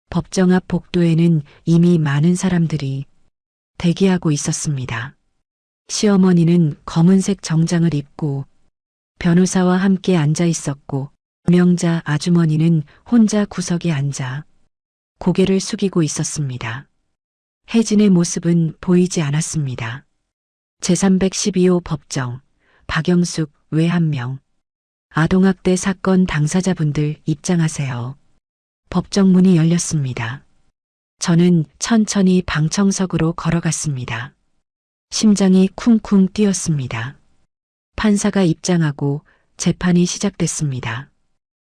법정 앞 복도에는 이미 많은 사람들이 대기하고 있었습니다. 시어머니는 검은색 정장을 입고 변호사와 함께 앉아 있었고 명자 아주머니는 혼자 구석에 앉아 고개를 숙이고 있었습니다. 혜진의 모습은 보이지 않았습니다. 제312호 법정, 박영숙 외 한 명. 아동학대 사건 당사자분들 입장하세요. 법정 문이 열렸습니다. 저는 천천히 방청석으로 걸어갔습니다. 심장이 쿵쿵 뛰었습니다. 판사가 입장하고 재판이 시작됐습니다.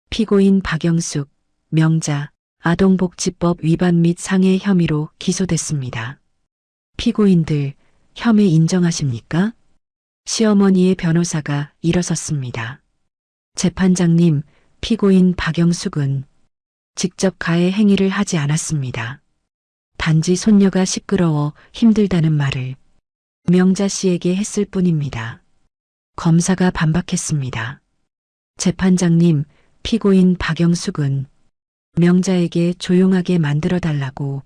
피고인 박영숙, 명자, 아동복지법 위반 및 상해 혐의로 기소됐습니다. 피고인들, 혐의 인정하십니까? 시어머니의 변호사가 일어섰습니다. 재판장님, 피고인 박영숙은 직접 가해 행위를 하지 않았습니다. 단지 손녀가 시끄러워 힘들다는 말을 명자 씨에게 했을 뿐입니다. 검사가 반박했습니다. 재판장님, 피고인 박영숙은 명자에게 조용하게 만들어 달라고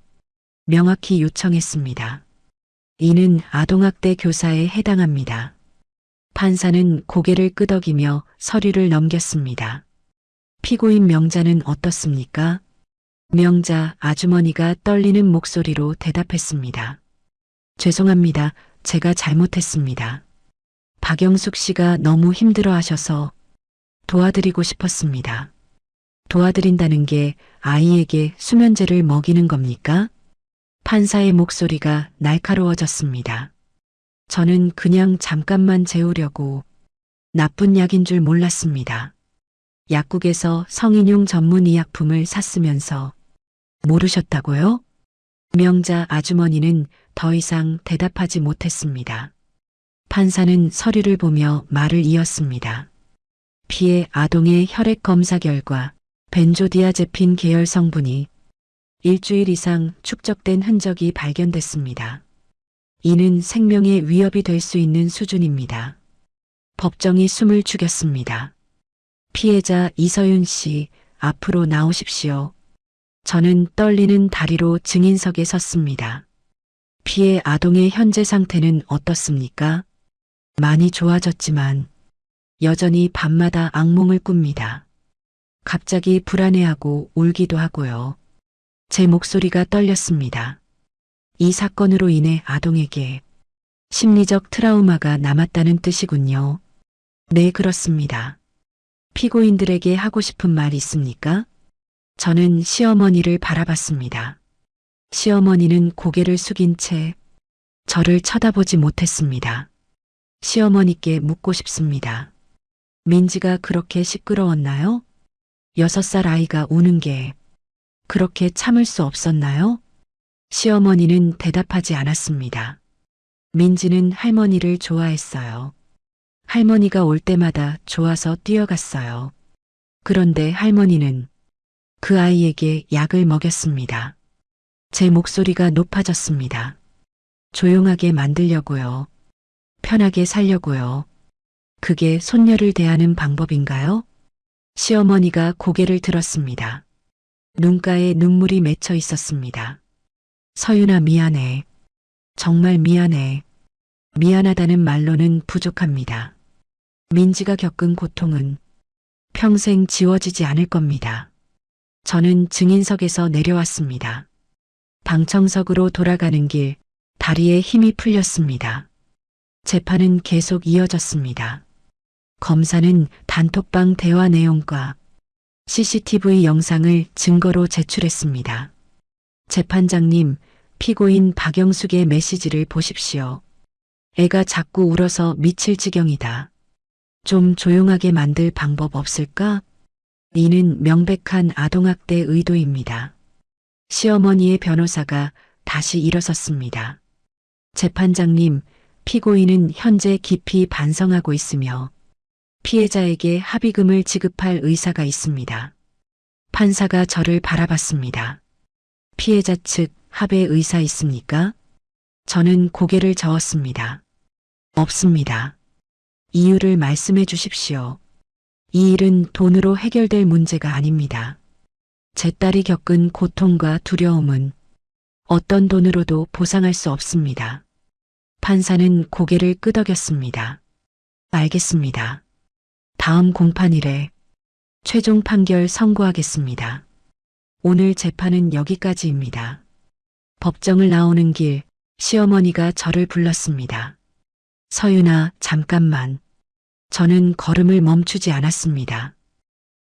명확히 요청했습니다. 이는 아동학대 교사에 해당합니다. 판사는 고개를 끄덕이며 서류를 넘겼습니다. 피고인 명자는 어떻습니까? 명자 아주머니가 떨리는 목소리로 대답했습니다. 죄송합니다. 제가 잘못했습니다. 박영숙 씨가 너무 힘들어 하셔서 도와드리고 싶었습니다. 도와드린다는 게 아이에게 수면제를 먹이는 겁니까? 판사의 목소리가 날카로워졌습니다. 저는 그냥 잠깐만 재우려고 나쁜 약인 줄 몰랐습니다. 약국에서 성인용 전문 의약품을 샀으면서 모르셨다고요? 명자 아주머니는 더 이상 대답하지 못했습니다. 판사는 서류를 보며 말을 이었습니다. 피해 아동의 혈액 검사 결과 벤조디아제핀 계열 성분이 일주일 이상 축적된 흔적이 발견됐습니다. 이는 생명에 위협이 될 수 있는 수준입니다. 법정이 숨을 죽였습니다. 피해자 이서윤 씨, 앞으로 나오십시오. 저는 떨리는 다리로 증인석에 섰습니다. 피해 아동의 현재 상태는 어떻습니까? 많이 좋아졌지만 여전히 밤마다 악몽을 꿉니다. 갑자기 불안해하고 울기도 하고요. 제 목소리가 떨렸습니다. 이 사건으로 인해 아동에게 심리적 트라우마가 남았다는 뜻이군요. 네, 그렇습니다. 피고인들에게 하고 싶은 말 있습니까? 저는 시어머니를 바라봤습니다. 시어머니는 고개를 숙인 채 저를 쳐다보지 못했습니다. 시어머니께 묻고 싶습니다. 민지가 그렇게 시끄러웠나요? 6살 아이가 우는 게 그렇게 참을 수 없었나요? 시어머니는 대답하지 않았습니다. 민지는 할머니를 좋아했어요. 할머니가 올 때마다 좋아서 뛰어갔어요. 그런데 할머니는 그 아이에게 약을 먹였습니다. 제 목소리가 높아졌습니다. 조용하게 만들려고요. 편하게 살려고요. 그게 손녀를 대하는 방법인가요? 시어머니가 고개를 들었습니다. 눈가에 눈물이 맺혀 있었습니다. 서윤아, 미안해. 정말 미안해. 미안하다는 말로는 부족합니다. 민지가 겪은 고통은 평생 지워지지 않을 겁니다. 저는 증인석에서 내려왔습니다. 방청석으로 돌아가는 길, 다리에 힘이 풀렸습니다. 재판은 계속 이어졌습니다. 검사는 단톡방 대화 내용과 CCTV 영상을 증거로 제출했습니다. 재판장님, 피고인 박영숙의 메시지를 보십시오. 애가 자꾸 울어서 미칠 지경이다. 좀 조용하게 만들 방법 없을까? 이는 명백한 아동학대 의도입니다. 시어머니의 변호사가 다시 일어섰습니다. 재판장님, 피고인은 현재 깊이 반성하고 있으며 피해자에게 합의금을 지급할 의사가 있습니다. 판사가 저를 바라봤습니다. 피해자 측 합의 의사 있습니까? 저는 고개를 저었습니다. 없습니다. 이유를 말씀해 주십시오. 이 일은 돈으로 해결될 문제가 아닙니다. 제 딸이 겪은 고통과 두려움은 어떤 돈으로도 보상할 수 없습니다. 판사는 고개를 끄덕였습니다. 알겠습니다. 다음 공판일에 최종 판결 선고하겠습니다. 오늘 재판은 여기까지입니다. 법정을 나오는 길, 시어머니가 저를 불렀습니다. 서윤아, 잠깐만. 저는 걸음을 멈추지 않았습니다.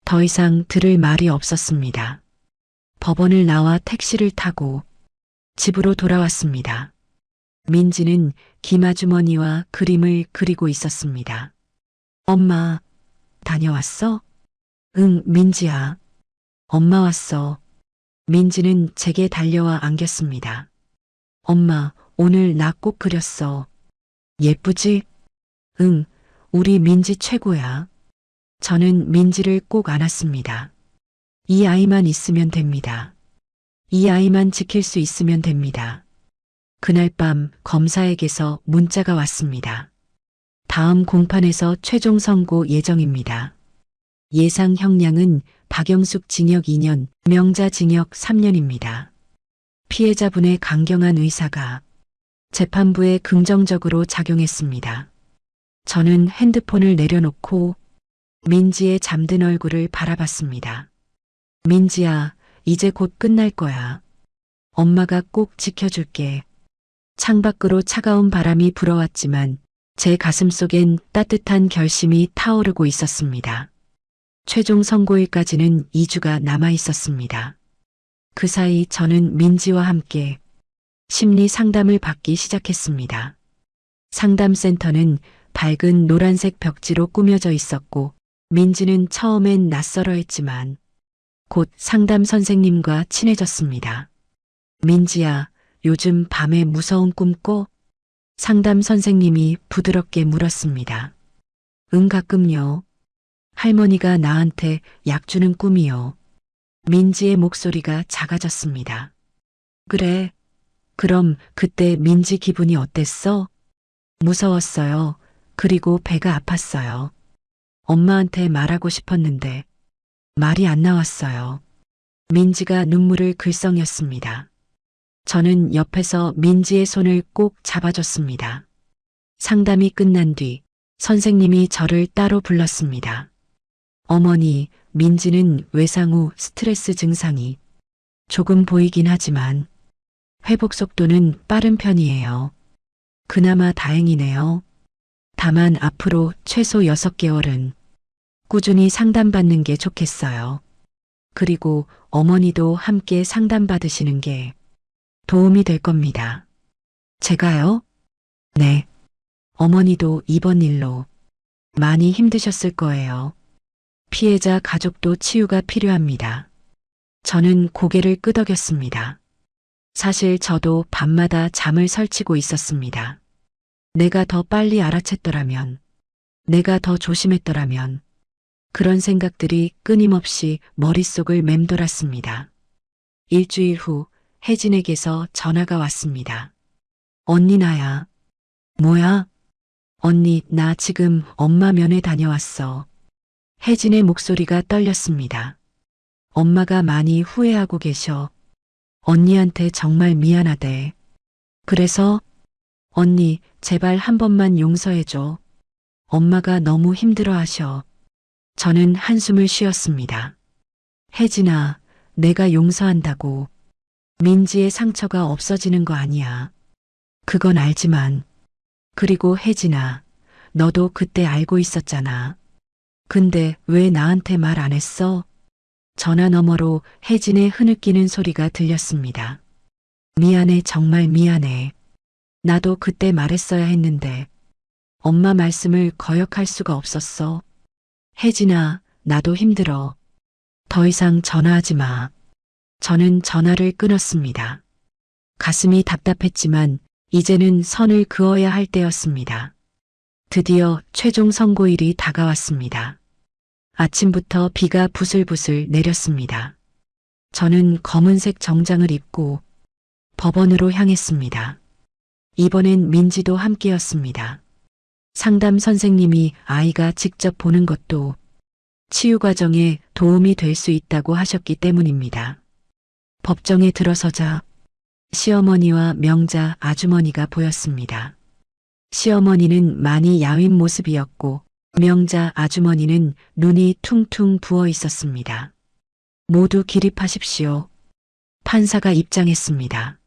더 이상 들을 말이 없었습니다. 법원을 나와 택시를 타고 집으로 돌아왔습니다. 민지는 김아주머니와 그림을 그리고 있었습니다. 엄마, 다녀왔어? 응, 민지야. 엄마 왔어. 민지는 제게 달려와 안겼습니다. 엄마, 오늘 나 꼭 그렸어. 예쁘지? 응, 우리 민지 최고야. 저는 민지를 꼭 안았습니다. 이 아이만 있으면 됩니다. 이 아이만 지킬 수 있으면 됩니다. 그날 밤 검사에게서 문자가 왔습니다. 다음 공판에서 최종 선고 예정입니다. 예상 형량은 박영숙 징역 2년, 명자 징역 3년입니다. 피해자분의 강경한 의사가 재판부에 긍정적으로 작용했습니다. 저는 핸드폰을 내려놓고 민지의 잠든 얼굴을 바라봤습니다. 민지야, 이제 곧 끝날 거야. 엄마가 꼭 지켜줄게. 창밖으로 차가운 바람이 불어왔지만 제 가슴 속엔 따뜻한 결심이 타오르고 있었습니다. 최종 선고일까지는 2주가 남아 있었습니다. 그 사이 저는 민지와 함께 심리 상담을 받기 시작했습니다. 상담센터는 밝은 노란색 벽지로 꾸며져 있었고 민지는 처음엔 낯설어했지만 곧 상담 선생님과 친해졌습니다. 민지야, 요즘 밤에 무서운 꿈 꿔? 상담 선생님이 부드럽게 물었습니다. 응, 가끔요. 할머니가 나한테 약 주는 꿈이요. 민지의 목소리가 작아졌습니다. 그래. 그럼 그때 민지 기분이 어땠어? 무서웠어요. 그리고 배가 아팠어요. 엄마한테 말하고 싶었는데 말이 안 나왔어요. 민지가 눈물을 글썽였습니다. 저는 옆에서 민지의 손을 꼭 잡아줬습니다. 상담이 끝난 뒤 선생님이 저를 따로 불렀습니다. 어머니, 민지는 외상 후 스트레스 증상이 조금 보이긴 하지만 회복 속도는 빠른 편이에요. 그나마 다행이네요. 다만 앞으로 최소 6개월은 꾸준히 상담받는 게 좋겠어요. 그리고 어머니도 함께 상담받으시는 게 도움이 될 겁니다. 제가요? 네. 어머니도 이번 일로 많이 힘드셨을 거예요. 피해자 가족도 치유가 필요합니다. 저는 고개를 끄덕였습니다. 사실 저도 밤마다 잠을 설치고 있었습니다. 내가 더 빨리 알아챘더라면, 내가 더 조심했더라면, 그런 생각들이 끊임없이 머릿속을 맴돌았습니다. 일주일 후 혜진에게서 전화가 왔습니다. 언니 나야. 뭐야? 언니, 나 지금 엄마 면회 다녀왔어. 혜진의 목소리가 떨렸습니다. 엄마가 많이 후회하고 계셔. 언니한테 정말 미안하대. 그래서 언니, 제발 한 번만 용서해줘. 엄마가 너무 힘들어하셔. 저는 한숨을 쉬었습니다. 혜진아, 내가 용서한다고 민지의 상처가 없어지는 거 아니야. 그건 알지만. 그리고 혜진아, 너도 그때 알고 있었잖아. 근데 왜 나한테 말 안 했어? 전화 너머로 혜진의 흐느끼는 소리가 들렸습니다. 미안해, 정말 미안해. 나도 그때 말했어야 했는데 엄마 말씀을 거역할 수가 없었어. 혜진아, 나도 힘들어. 더 이상 전화하지 마. 저는 전화를 끊었습니다. 가슴이 답답했지만 이제는 선을 그어야 할 때였습니다. 드디어 최종 선고일이 다가왔습니다. 아침부터 비가 부슬부슬 내렸습니다. 저는 검은색 정장을 입고 법원으로 향했습니다. 이번엔 민지도 함께였습니다. 상담 선생님이 아이가 직접 보는 것도 치유 과정에 도움이 될 수 있다고 하셨기 때문입니다. 법정에 들어서자 시어머니와 명자 아주머니가 보였습니다. 시어머니는 많이 야윈 모습이었고 명자 아주머니는 눈이 퉁퉁 부어 있었습니다. 모두 기립하십시오. 판사가 입장했습니다.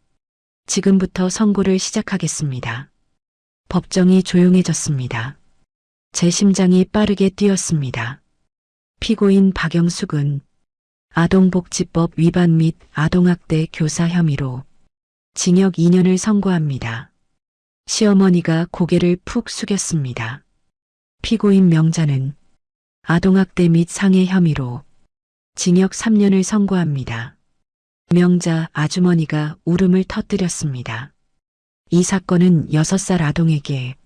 지금부터 선고를 시작하겠습니다. 법정이 조용해졌습니다. 제 심장이 빠르게 뛰었습니다. 피고인 박영숙은 아동복지법 위반 및 아동학대 교사 혐의로 징역 2년을 선고합니다. 시어머니가 고개를 푹 숙였습니다. 피고인 명자는 아동학대 및 상해 혐의로 징역 3년을 선고합니다. 명자 아주머니가 울음을 터뜨렸습니다. 이 사건은 6살 아동에게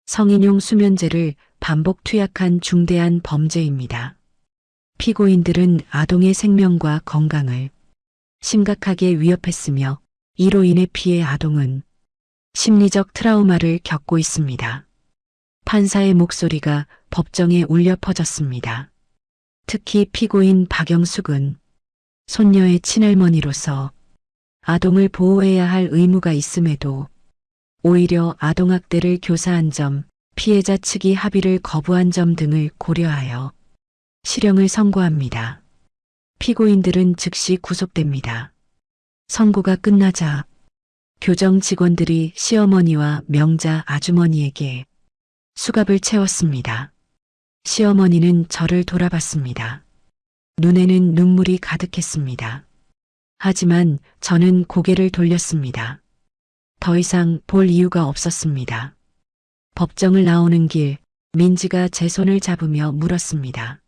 성인용 수면제를 반복 투약한 중대한 범죄입니다. 피고인들은 아동의 생명과 건강을 심각하게 위협했으며 이로 인해 피해 아동은 심리적 트라우마를 겪고 있습니다. 판사의 목소리가 법정에 울려 퍼졌습니다. 특히 피고인 박영숙은 손녀의 친할머니로서 아동을 보호해야 할 의무가 있음에도 오히려 아동학대를 교사한 점, 피해자 측이 합의를 거부한 점 등을 고려하여 실형을 선고합니다. 피고인들은 즉시 구속됩니다. 선고가 끝나자 교정 직원들이 시어머니와 명자 아주머니에게 수갑을 채웠습니다. 시어머니는 저를 돌아봤습니다. 눈에는 눈물이 가득했습니다. 하지만 저는 고개를 돌렸습니다. 더 이상 볼 이유가 없었습니다. 법정을 나오는 길, 민지가 제 손을 잡으며 물었습니다.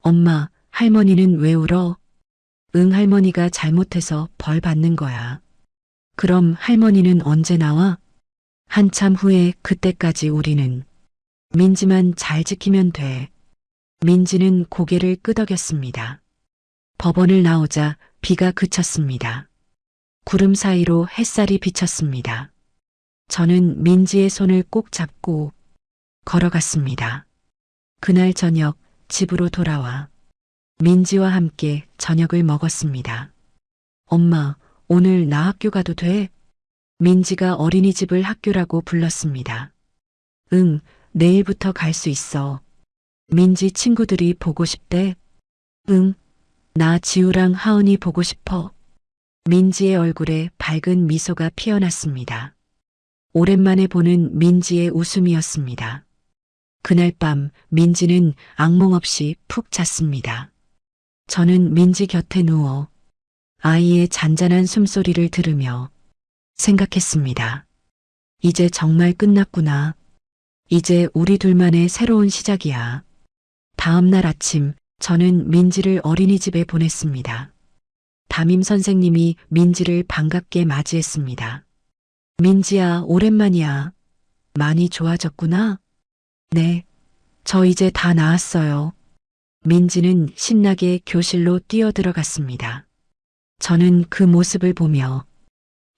엄마, 할머니는 왜 울어? 응, 할머니가 잘못해서 벌 받는 거야. 그럼 할머니는 언제 나와? 한참 후에 그때까지 우리는 민지만 잘 지키면 돼. 민지는 고개를 끄덕였습니다. 법원을 나오자 비가 그쳤습니다. 구름 사이로 햇살이 비쳤습니다. 저는 민지의 손을 꼭 잡고 걸어갔습니다. 그날 저녁 집으로 돌아와 민지와 함께 저녁을 먹었습니다. 엄마, 오늘 나 학교 가도 돼? 민지가 어린이집을 학교라고 불렀습니다. 응, 내일부터 갈 수 있어. 민지 친구들이 보고 싶대. 응, 나 지우랑 하은이 보고 싶어. 민지의 얼굴에 밝은 미소가 피어났습니다. 오랜만에 보는 민지의 웃음이었습니다. 그날 밤 민지는 악몽 없이 푹 잤습니다. 저는 민지 곁에 누워 아이의 잔잔한 숨소리를 들으며 생각했습니다. 이제 정말 끝났구나. 이제 우리 둘만의 새로운 시작이야. 다음 날 아침 저는 민지를 어린이집에 보냈습니다. 담임 선생님이 민지를 반갑게 맞이했습니다. 민지야, 오랜만이야. 많이 좋아졌구나. 네, 저 이제 다 나았어요. 민지는 신나게 교실로 뛰어들어갔습니다. 저는 그 모습을 보며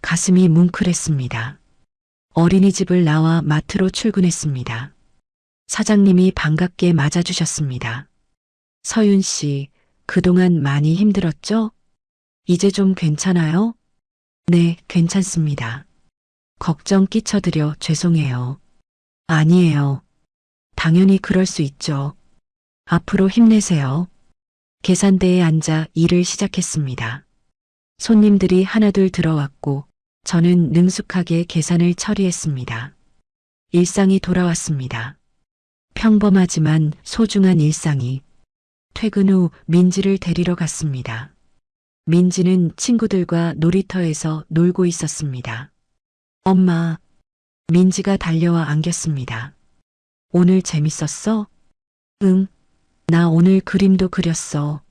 가슴이 뭉클했습니다. 어린이집을 나와 마트로 출근했습니다. 사장님이 반갑게 맞아주셨습니다. 서윤 씨, 그동안 많이 힘들었죠? 이제 좀 괜찮아요? 네, 괜찮습니다. 걱정 끼쳐드려 죄송해요. 아니에요. 당연히 그럴 수 있죠. 앞으로 힘내세요. 계산대에 앉아 일을 시작했습니다. 손님들이 하나둘 들어왔고 저는 능숙하게 계산을 처리했습니다. 일상이 돌아왔습니다. 평범하지만 소중한 일상이. 퇴근 후 민지를 데리러 갔습니다. 민지는 친구들과 놀이터에서 놀고 있었습니다. 엄마, 민지가 달려와 안겼습니다. 오늘 재밌었어? 응, 나 오늘 그림도 그렸어.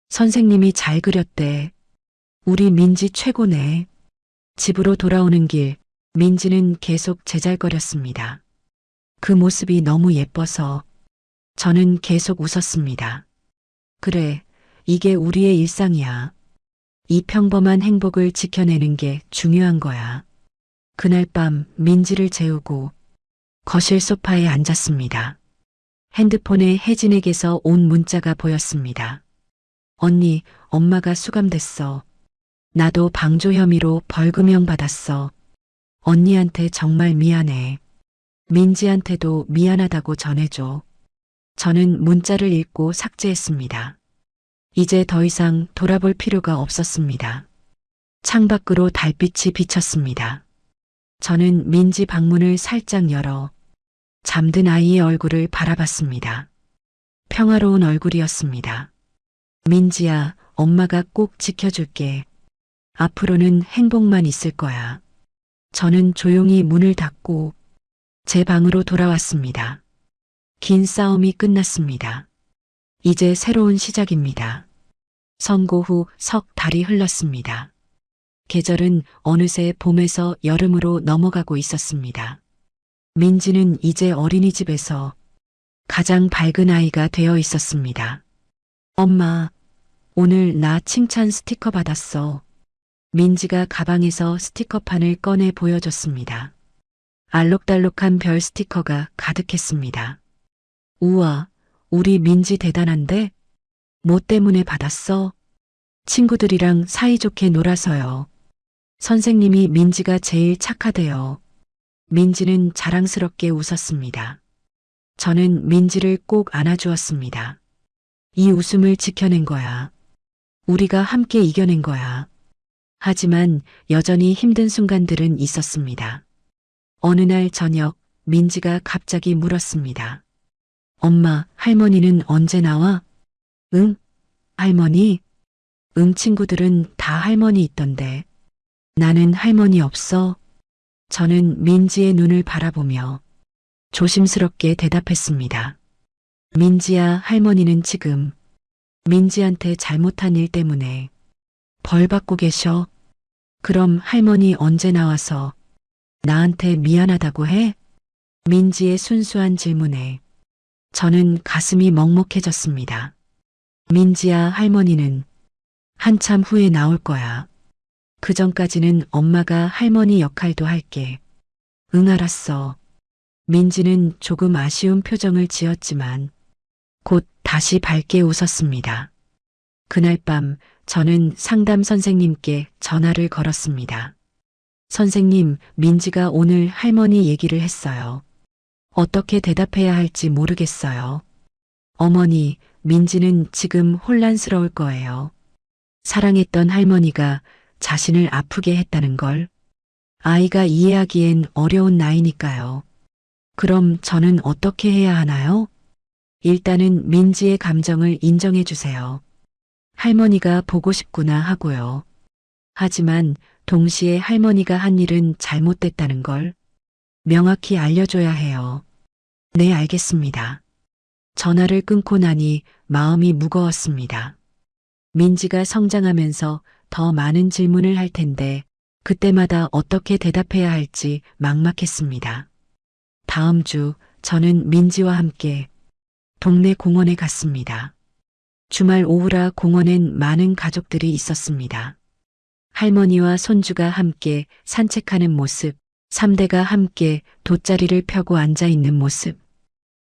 선생님이 잘 그렸대. 우리 민지 최고네. 집으로 돌아오는 길, 민지는 계속 제잘거렸습니다. 그 모습이 너무 예뻐서 저는 계속 웃었습니다. 그래, 이게 우리의 일상이야. 이 평범한 행복을 지켜내는 게 중요한 거야. 그날 밤 민지를 재우고 거실 소파에 앉았습니다. 핸드폰에 혜진에게서 온 문자가 보였습니다. 언니, 엄마가 수감됐어. 나도 방조 혐의로 벌금형 받았어. 언니한테 정말 미안해. 민지한테도 미안하다고 전해줘. 저는 문자를 읽고 삭제했습니다. 이제 더 이상 돌아볼 필요가 없었습니다. 창밖으로 달빛이 비쳤습니다. 저는 민지 방문을 살짝 열어 잠든 아이의 얼굴을 바라봤습니다. 평화로운 얼굴이었습니다. 민지야, 엄마가 꼭 지켜줄게. 앞으로는 행복만 있을 거야. 저는 조용히 문을 닫고 제 방으로 돌아왔습니다. 긴 싸움이 끝났습니다. 이제 새로운 시작입니다. 선고 후 석 달이 흘렀습니다. 계절은 어느새 봄에서 여름으로 넘어가고 있었습니다. 민지는 이제 어린이집에서 가장 밝은 아이가 되어 있었습니다. 엄마, 오늘 나 칭찬 스티커 받았어. 민지가 가방에서 스티커판을 꺼내 보여줬습니다. 알록달록한 별 스티커가 가득했습니다. 우와, 우리 민지 대단한데? 뭐 때문에 받았어? 친구들이랑 사이좋게 놀아서요. 선생님이 민지가 제일 착하대요. 민지는 자랑스럽게 웃었습니다. 저는 민지를 꼭 안아주었습니다. 이 웃음을 지켜낸 거야. 우리가 함께 이겨낸 거야. 하지만 여전히 힘든 순간들은 있었습니다. 어느 날 저녁 민지가 갑자기 물었습니다. 엄마, 할머니는 언제 나와? 응? 할머니? 응, 친구들은 다 할머니 있던데. 나는 할머니 없어. 저는 민지의 눈을 바라보며 조심스럽게 대답했습니다. 민지야, 할머니는 지금 민지한테 잘못한 일 때문에 벌 받고 계셔. 그럼 할머니 언제 나와서 나한테 미안하다고 해? 민지의 순수한 질문에 저는 가슴이 먹먹해졌습니다. 민지야, 할머니는 한참 후에 나올 거야. 그 전까지는 엄마가 할머니 역할도 할게. 응, 알았어. 민지는 조금 아쉬운 표정을 지었지만 곧 다시 밝게 웃었습니다. 그날 밤 저는 상담 선생님께 전화를 걸었습니다. 선생님, 민지가 오늘 할머니 얘기를 했어요. 어떻게 대답해야 할지 모르겠어요. 어머니, 민지는 지금 혼란스러울 거예요. 사랑했던 할머니가 자신을 아프게 했다는 걸 아이가 이해하기엔 어려운 나이니까요. 그럼 저는 어떻게 해야 하나요? 일단은 민지의 감정을 인정해 주세요. 할머니가 보고 싶구나 하고요. 하지만 동시에 할머니가 한 일은 잘못됐다는 걸 명확히 알려줘야 해요. 네, 알겠습니다. 전화를 끊고 나니 마음이 무거웠습니다. 민지가 성장하면서 더 많은 질문을 할 텐데 그때마다 어떻게 대답해야 할지 막막했습니다. 다음 주 저는 민지와 함께 동네 공원에 갔습니다. 주말 오후라 공원엔 많은 가족들이 있었습니다. 할머니와 손주가 함께 산책하는 모습, 3대가 함께 돗자리를 펴고 앉아 있는 모습.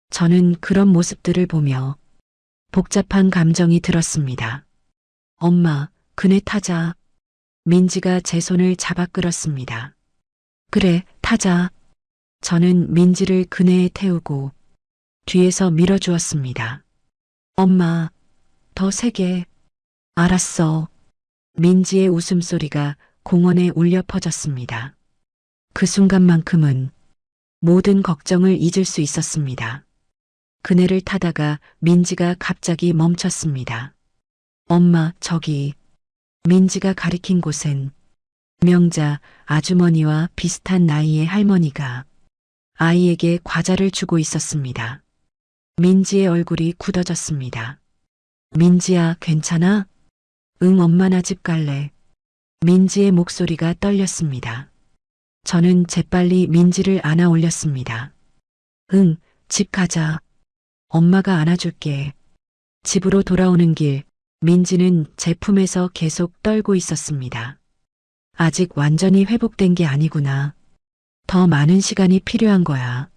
저는 그런 모습들을 보며 복잡한 감정이 들었습니다. 엄마, 그네 타자. 민지가 제 손을 잡아 끌었습니다. 그래, 타자. 저는 민지를 그네에 태우고 뒤에서 밀어주었습니다. 엄마, 더 세게. 알았어. 민지의 웃음소리가 공원에 울려 퍼졌습니다. 그 순간만큼은 모든 걱정을 잊을 수 있었습니다. 그네를 타다가 민지가 갑자기 멈췄습니다. 엄마, 저기. 민지가 가리킨 곳엔 명자 아주머니와 비슷한 나이의 할머니가 아이에게 과자를 주고 있었습니다. 민지의 얼굴이 굳어졌습니다. 민지야, 괜찮아? 응, 엄마 나 집 갈래. 민지의 목소리가 떨렸습니다. 저는 재빨리 민지를 안아 올렸습니다. 응, 집 가자. 엄마가 안아줄게. 집으로 돌아오는 길, 민지는 제 품에서 계속 떨고 있었습니다. 아직 완전히 회복된 게 아니구나. 더 많은 시간이 필요한 거야.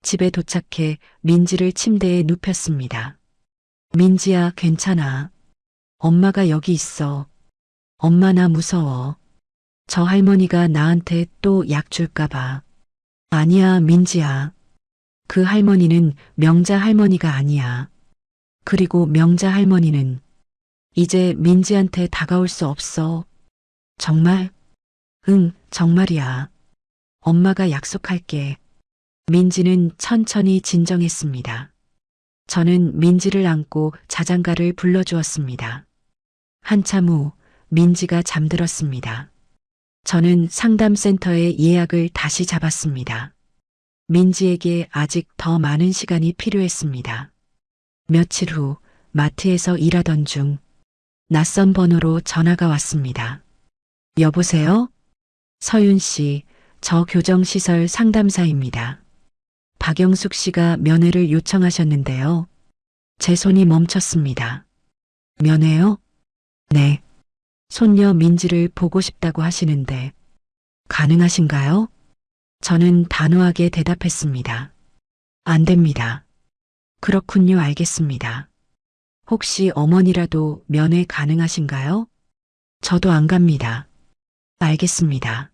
집에 도착해 민지를 침대에 눕혔습니다. 민지야, 괜찮아. 엄마가 여기 있어. 엄마 나 무서워. 저 할머니가 나한테 또 약 줄까봐. 아니야, 민지야. 그 할머니는 명자 할머니가 아니야. 그리고 명자 할머니는 이제 민지한테 다가올 수 없어. 정말? 응, 정말이야. 엄마가 약속할게. 민지는 천천히 진정했습니다. 저는 민지를 안고 자장가를 불러주었습니다. 한참 후 민지가 잠들었습니다. 저는 상담센터에 예약을 다시 잡았습니다. 민지에게 아직 더 많은 시간이 필요했습니다. 며칠 후 마트에서 일하던 중 낯선 번호로 전화가 왔습니다. 여보세요? 서윤 씨, 저 교정시설 상담사입니다. 박영숙 씨가 면회를 요청하셨는데요. 제 손이 멈췄습니다. 면회요? 네. 손녀 민지를 보고 싶다고 하시는데 가능하신가요? 저는 단호하게 대답했습니다. 안 됩니다. 그렇군요, 알겠습니다. 혹시 어머니라도 면회 가능하신가요? 저도 안 갑니다. 알겠습니다.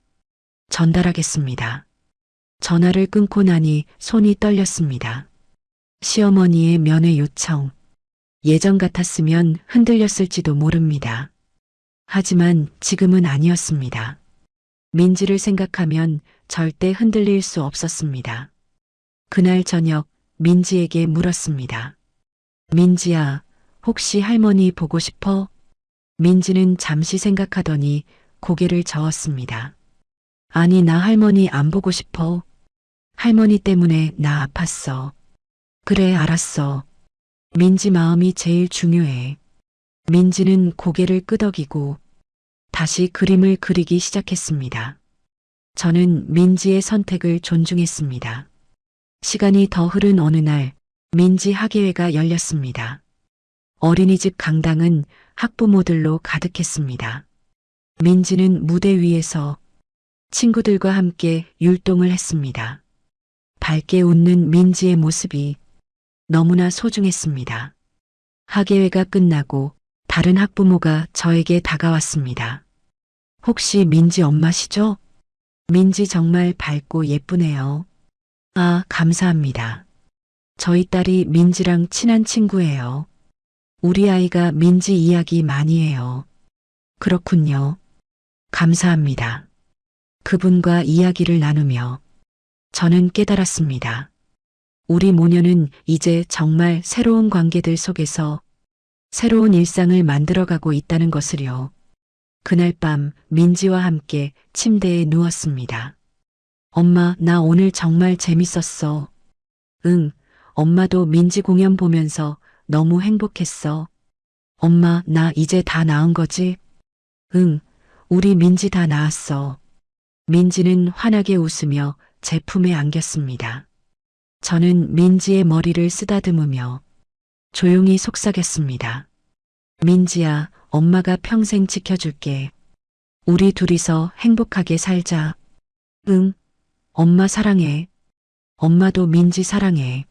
전달하겠습니다. 전화를 끊고 나니 손이 떨렸습니다. 시어머니의 면회 요청. 예전 같았으면 흔들렸을지도 모릅니다. 하지만 지금은 아니었습니다. 민지를 생각하면 절대 흔들릴 수 없었습니다. 그날 저녁 민지에게 물었습니다. 민지야, 혹시 할머니 보고 싶어? 민지는 잠시 생각하더니 고개를 저었습니다. 아니, 나 할머니 안 보고 싶어. 할머니 때문에 나 아팠어. 그래, 알았어. 민지 마음이 제일 중요해. 민지는 고개를 끄덕이고 다시 그림을 그리기 시작했습니다. 저는 민지의 선택을 존중했습니다. 시간이 더 흐른 어느 날 민지 학예회가 열렸습니다. 어린이집 강당은 학부모들로 가득했습니다. 민지는 무대 위에서 친구들과 함께 율동을 했습니다. 밝게 웃는 민지의 모습이 너무나 소중했습니다. 학예회가 끝나고 다른 학부모가 저에게 다가왔습니다. 혹시 민지 엄마시죠? 민지 정말 밝고 예쁘네요. 아, 감사합니다. 저희 딸이 민지랑 친한 친구예요. 우리 아이가 민지 이야기 많이 해요. 그렇군요. 감사합니다. 그분과 이야기를 나누며 저는 깨달았습니다. 우리 모녀는 이제 정말 새로운 관계들 속에서 새로운 일상을 만들어가고 있다는 것을요. 그날 밤 민지와 함께 침대에 누웠습니다. 엄마, 나 오늘 정말 재밌었어. 응, 엄마도 민지 공연 보면서 너무 행복했어. 엄마, 나 이제 다 나은 거지? 응, 우리 민지 다 나았어. 민지는 환하게 웃으며 제 품에 안겼습니다. 저는 민지의 머리를 쓰다듬으며 조용히 속삭였습니다. 민지야, 엄마가 평생 지켜줄게. 우리 둘이서 행복하게 살자. 응, 엄마 사랑해. 엄마도 민지 사랑해.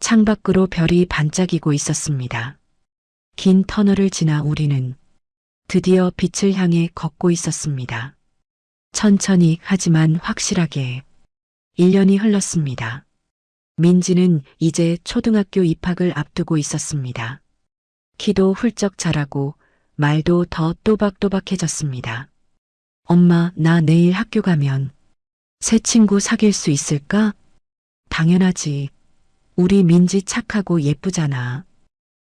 창밖으로 별이 반짝이고 있었습니다. 긴 터널을 지나 우리는 드디어 빛을 향해 걷고 있었습니다. 천천히 하지만 확실하게 1년이 흘렀습니다. 민지는 이제 초등학교 입학을 앞두고 있었습니다. 키도 훌쩍 자라고 말도 더 또박또박해졌습니다. 엄마, 나 내일 학교 가면 새 친구 사귈 수 있을까? 당연하지. 우리 민지 착하고 예쁘잖아.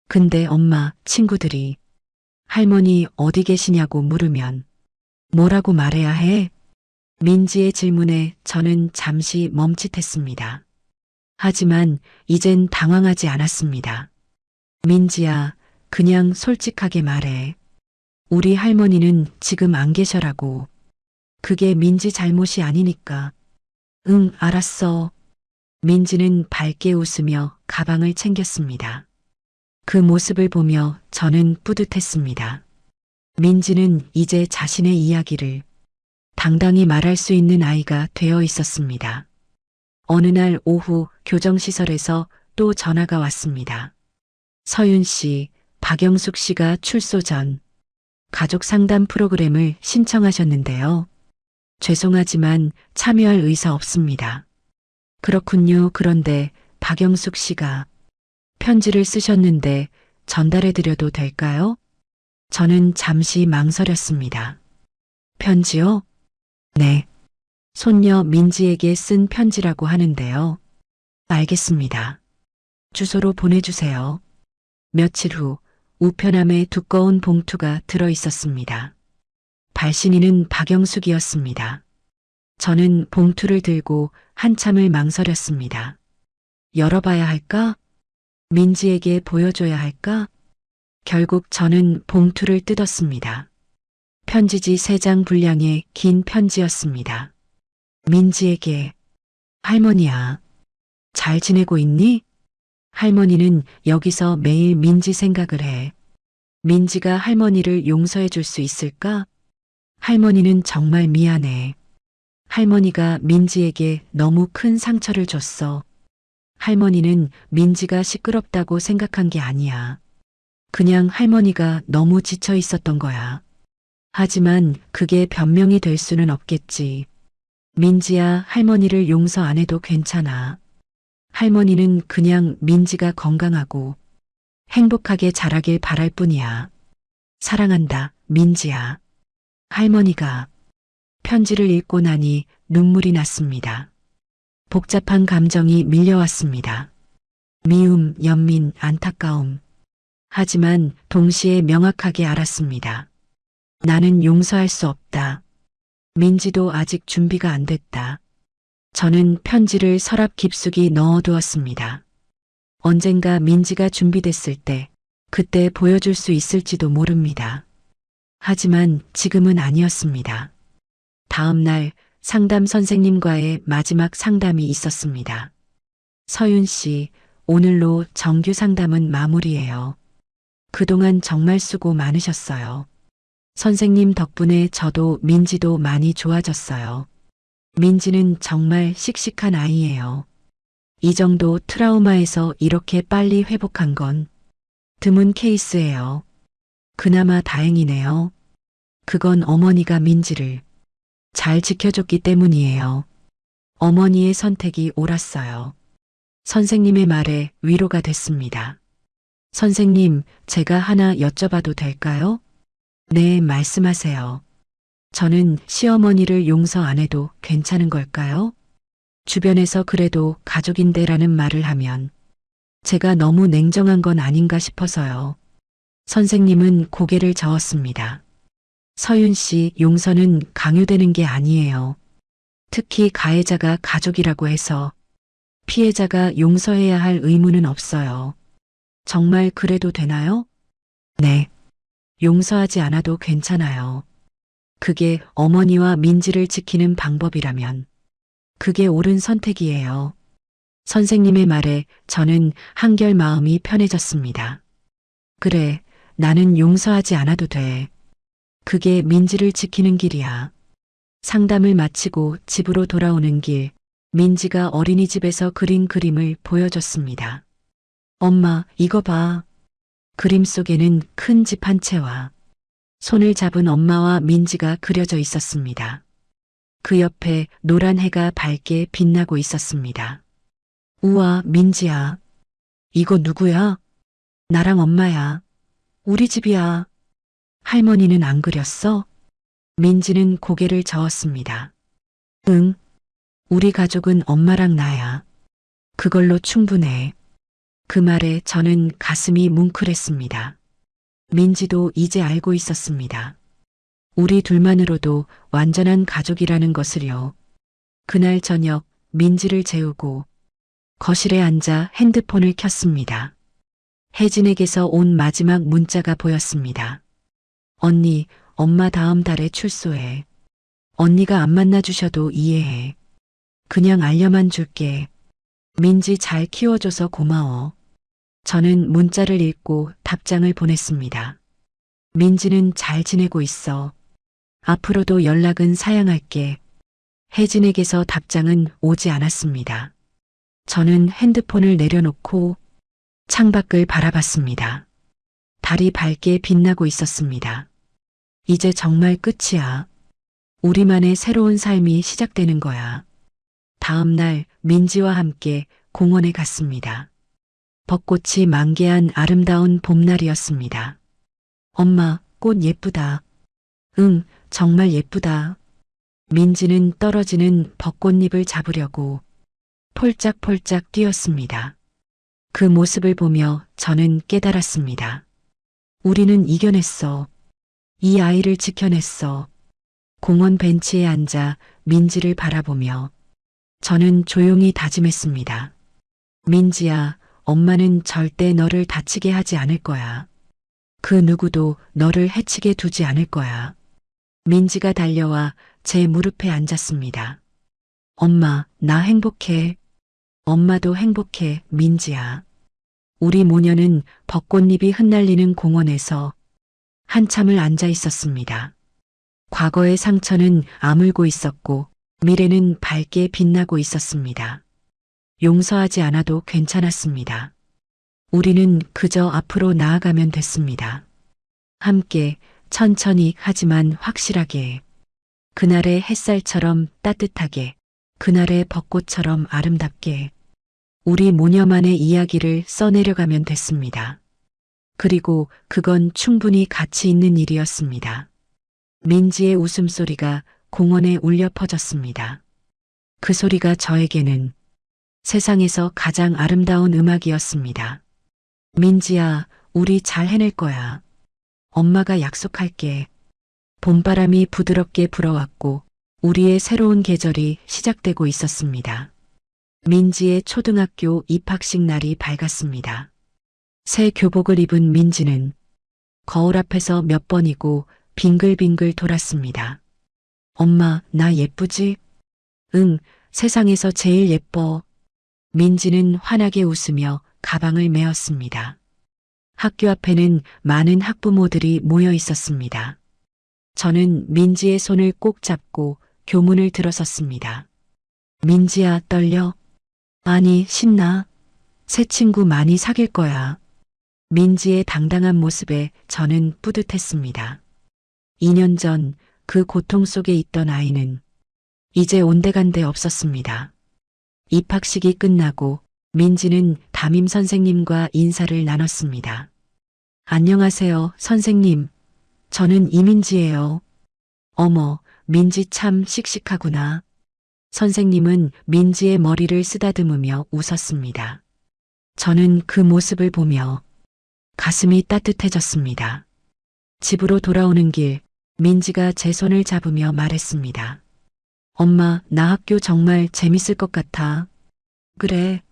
근데 엄마, 친구들이 할머니 어디 계시냐고 물으면 뭐라고 말해야 해? 민지의 질문에 저는 잠시 멈칫했습니다. 하지만 이젠 당황하지 않았습니다. 민지야, 그냥 솔직하게 말해. 우리 할머니는 지금 안 계셔라고. 그게 민지 잘못이 아니니까. 응, 알았어. 민지는 밝게 웃으며 가방을 챙겼습니다. 그 모습을 보며 저는 뿌듯했습니다. 민지는 이제 자신의 이야기를 당당히 말할 수 있는 아이가 되어 있었습니다. 어느 날 오후 교정시설에서 또 전화가 왔습니다. 서윤 씨, 박영숙 씨가 출소 전 가족 상담 프로그램을 신청하셨는데요. 죄송하지만 참여할 의사 없습니다. 그렇군요. 그런데 박영숙 씨가 편지를 쓰셨는데 전달해드려도 될까요? 저는 잠시 망설였습니다. 편지요? 네. 손녀 민지에게 쓴 편지라고 하는데요. 알겠습니다. 주소로 보내주세요. 며칠 후 우편함에 두꺼운 봉투가 들어 있었습니다. 발신인은 박영숙이었습니다. 저는 봉투를 들고 한참을 망설였습니다. 열어봐야 할까? 민지에게 보여줘야 할까? 결국 저는 봉투를 뜯었습니다. 편지지 3장 분량의 긴 편지였습니다. 민지에게, 할머니야. 잘 지내고 있니? 할머니는 여기서 매일 민지 생각을 해. 민지가 할머니를 용서해 줄 수 있을까? 할머니는 정말 미안해. 할머니가 민지에게 너무 큰 상처를 줬어. 할머니는 민지가 시끄럽다고 생각한 게 아니야. 그냥 할머니가 너무 지쳐 있었던 거야. 하지만 그게 변명이 될 수는 없겠지. 민지야, 할머니를 용서 안 해도 괜찮아. 할머니는 그냥 민지가 건강하고 행복하게 자라길 바랄 뿐이야. 사랑한다, 민지야. 할머니가 편지를 읽고 나니 눈물이 났습니다. 복잡한 감정이 밀려왔습니다. 미움, 연민, 안타까움. 하지만 동시에 명확하게 알았습니다. 나는 용서할 수 없다. 민지도 아직 준비가 안 됐다. 저는 편지를 서랍 깊숙이 넣어두었습니다. 언젠가 민지가 준비됐을 때, 그때 보여줄 수 있을지도 모릅니다. 하지만 지금은 아니었습니다. 다음 날 상담 선생님과의 마지막 상담이 있었습니다. 서윤 씨, 오늘로 정규 상담은 마무리예요. 그동안 정말 수고 많으셨어요. 선생님 덕분에 저도 민지도 많이 좋아졌어요. 민지는 정말 씩씩한 아이예요. 이 정도 트라우마에서 이렇게 빨리 회복한 건 드문 케이스예요. 그나마 다행이네요. 그건 어머니가 민지를 잘 지켜줬기 때문이에요. 어머니의 선택이 옳았어요. 선생님의 말에 위로가 됐습니다. 선생님, 제가 하나 여쭤봐도 될까요? 네, 말씀하세요. 저는 시어머니를 용서 안 해도 괜찮은 걸까요? 주변에서 그래도 가족인데라는 말을 하면 제가 너무 냉정한 건 아닌가 싶어서요. 선생님은 고개를 저었습니다. 서윤 씨, 용서는 강요되는 게 아니에요. 특히 가해자가 가족이라고 해서 피해자가 용서해야 할 의무는 없어요. 정말 그래도 되나요? 네. 용서하지 않아도 괜찮아요. 그게 어머니와 민지를 지키는 방법이라면 그게 옳은 선택이에요. 선생님의 말에 저는 한결 마음이 편해졌습니다. 그래, 나는 용서하지 않아도 돼. 그게 민지를 지키는 길이야. 상담을 마치고 집으로 돌아오는 길, 민지가 어린이집에서 그린 그림을 보여줬습니다. 엄마, 이거 봐. 그림 속에는 큰 집 한 채와 손을 잡은 엄마와 민지가 그려져 있었습니다. 그 옆에 노란 해가 밝게 빛나고 있었습니다. 우와, 민지야. 이거 누구야? 나랑 엄마야. 우리 집이야. 할머니는 안 그렸어? 민지는 고개를 저었습니다. 응. 우리 가족은 엄마랑 나야. 그걸로 충분해. 그 말에 저는 가슴이 뭉클했습니다. 민지도 이제 알고 있었습니다. 우리 둘만으로도 완전한 가족이라는 것을요. 그날 저녁 민지를 재우고 거실에 앉아 핸드폰을 켰습니다. 혜진에게서 온 마지막 문자가 보였습니다. 언니, 엄마 다음 달에 출소해. 언니가 안 만나주셔도 이해해. 그냥 알려만 줄게. 민지 잘 키워줘서 고마워. 저는 문자를 읽고 답장을 보냈습니다. 민지는 잘 지내고 있어. 앞으로도 연락은 사양할게. 혜진에게서 답장은 오지 않았습니다. 저는 핸드폰을 내려놓고 창밖을 바라봤습니다. 달이 밝게 빛나고 있었습니다. 이제 정말 끝이야. 우리만의 새로운 삶이 시작되는 거야. 다음 날 민지와 함께 공원에 갔습니다. 벚꽃이 만개한 아름다운 봄날이었습니다. 엄마, 꽃 예쁘다. 응, 정말 예쁘다. 민지는 떨어지는 벚꽃잎을 잡으려고 폴짝폴짝 뛰었습니다. 그 모습을 보며 저는 깨달았습니다. 우리는 이겨냈어. 이 아이를 지켜냈어. 공원 벤치에 앉아 민지를 바라보며 저는 조용히 다짐했습니다. 민지야, 엄마는 절대 너를 다치게 하지 않을 거야. 그 누구도 너를 해치게 두지 않을 거야. 민지가 달려와 제 무릎에 앉았습니다. 엄마, 나 행복해. 엄마도 행복해, 민지야. 우리 모녀는 벚꽃잎이 흩날리는 공원에서 한참을 앉아 있었습니다. 과거의 상처는 아물고 있었고 미래는 밝게 빛나고 있었습니다. 용서하지 않아도 괜찮았습니다. 우리는 그저 앞으로 나아가면 됐습니다. 함께 천천히 하지만 확실하게 그날의 햇살처럼 따뜻하게 그날의 벚꽃처럼 아름답게 우리 모녀만의 이야기를 써내려가면 됐습니다. 그리고 그건 충분히 가치 있는 일이었습니다. 민지의 웃음소리가 공원에 울려 퍼졌습니다. 그 소리가 저에게는 세상에서 가장 아름다운 음악이었습니다. 민지야, 우리 잘 해낼 거야. 엄마가 약속할게. 봄바람이 부드럽게 불어왔고 우리의 새로운 계절이 시작되고 있었습니다. 민지의 초등학교 입학식 날이 밝았습니다. 새 교복을 입은 민지는 거울 앞에서 몇 번이고 빙글빙글 돌았습니다. 엄마, 나 예쁘지? 응, 세상에서 제일 예뻐. 민지는 환하게 웃으며 가방을 메었습니다. 학교 앞에는 많은 학부모들이 모여 있었습니다. 저는 민지의 손을 꼭 잡고 교문을 들어섰습니다. 민지야, 떨려? 아니, 신나. 새 친구 많이 사귈 거야. 민지의 당당한 모습에 저는 뿌듯했습니다. 2년 전 그 고통 속에 있던 아이는 이제 온데간데 없었습니다. 입학식이 끝나고 민지는 담임 선생님과 인사를 나눴습니다. 안녕하세요, 선생님. 저는 이민지예요. 어머, 민지 참 씩씩하구나. 선생님은 민지의 머리를 쓰다듬으며 웃었습니다. 저는 그 모습을 보며 가슴이 따뜻해졌습니다. 집으로 돌아오는 길, 민지가 제 손을 잡으며 말했습니다. 엄마, 나 학교 정말 재밌을 것 같아. 그래.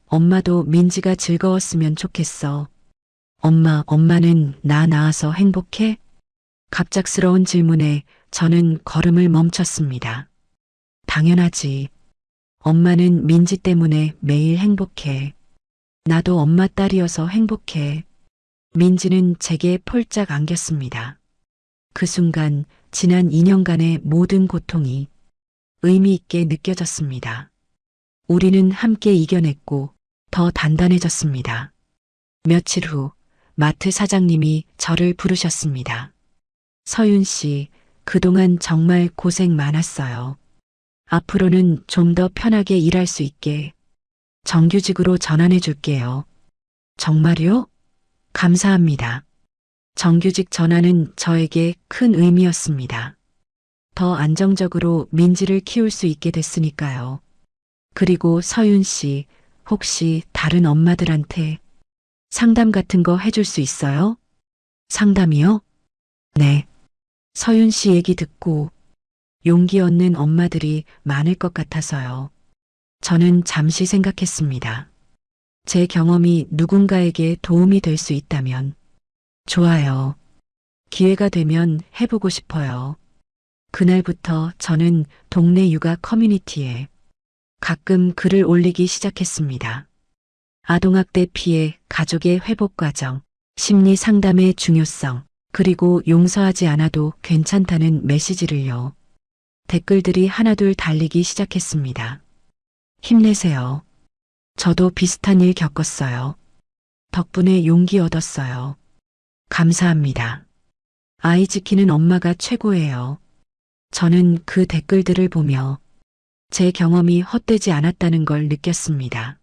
엄마도 민지가 즐거웠으면 좋겠어. 엄마는 나 낳아서 행복해? 갑작스러운 질문에 저는 걸음을 멈췄습니다. 당연하지. 엄마는 민지 때문에 매일 행복해. 나도 엄마 딸이어서 행복해. 민지는 제게 폴짝 안겼습니다. 그 순간 지난 2년간의 모든 고통이 의미 있게 느껴졌습니다. 우리는 함께 이겨냈고 더 단단해졌습니다. 며칠 후 마트 사장님이 저를 부르셨습니다. 서윤 씨, 그동안 정말 고생 많았어요. 앞으로는 좀 더 편하게 일할 수 있게 정규직으로 전환해 줄게요. 정말요? 감사합니다. 정규직 전환은 저에게 큰 의미였습니다. 더 안정적으로 민지를 키울 수 있게 됐으니까요. 그리고 서윤 씨, 혹시 다른 엄마들한테 상담 같은 거 해줄 수 있어요? 상담이요? 네. 서윤 씨 얘기 듣고 용기 얻는 엄마들이 많을 것 같아서요. 저는 잠시 생각했습니다. 제 경험이 누군가에게 도움이 될 수 있다면 좋아요. 기회가 되면 해보고 싶어요. 그날부터 저는 동네 육아 커뮤니티에 가끔 글을 올리기 시작했습니다. 아동학대 피해, 가족의 회복 과정, 심리 상담의 중요성, 그리고 용서하지 않아도 괜찮다는 메시지를요. 댓글들이 하나둘 달리기 시작했습니다. 힘내세요. 저도 비슷한 일 겪었어요. 덕분에 용기 얻었어요. 감사합니다. 아이 지키는 엄마가 최고예요. 저는 그 댓글들을 보며 제 경험이 헛되지 않았다는 걸 느꼈습니다.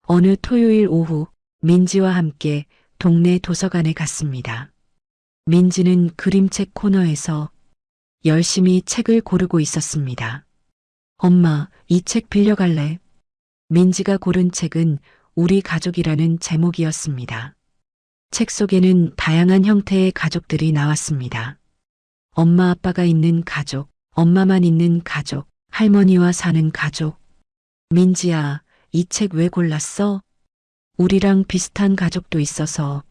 어느 토요일 오후 민지와 함께 동네 도서관에 갔습니다. 민지는 그림책 코너에서 열심히 책을 고르고 있었습니다. 엄마, 이 책 빌려갈래? 민지가 고른 책은 우리 가족이라는 제목이었습니다. 책 속에는 다양한 형태의 가족들이 나왔습니다. 엄마 아빠가 있는 가족, 엄마만 있는 가족, 할머니와 사는 가족. 민지야, 이 책 왜 골랐어? 우리랑 비슷한 가족도 있어서.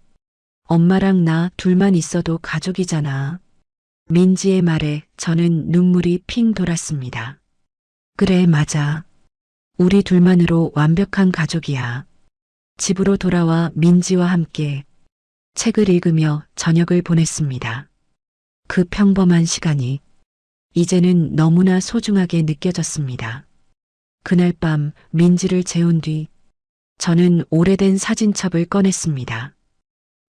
엄마랑 나 둘만 있어도 가족이잖아. 민지의 말에 저는 눈물이 핑 돌았습니다. 그래, 맞아. 우리 둘만으로 완벽한 가족이야. 집으로 돌아와 민지와 함께 책을 읽으며 저녁을 보냈습니다. 그 평범한 시간이 이제는 너무나 소중하게 느껴졌습니다. 그날 밤 민지를 재운 뒤 저는 오래된 사진첩을 꺼냈습니다.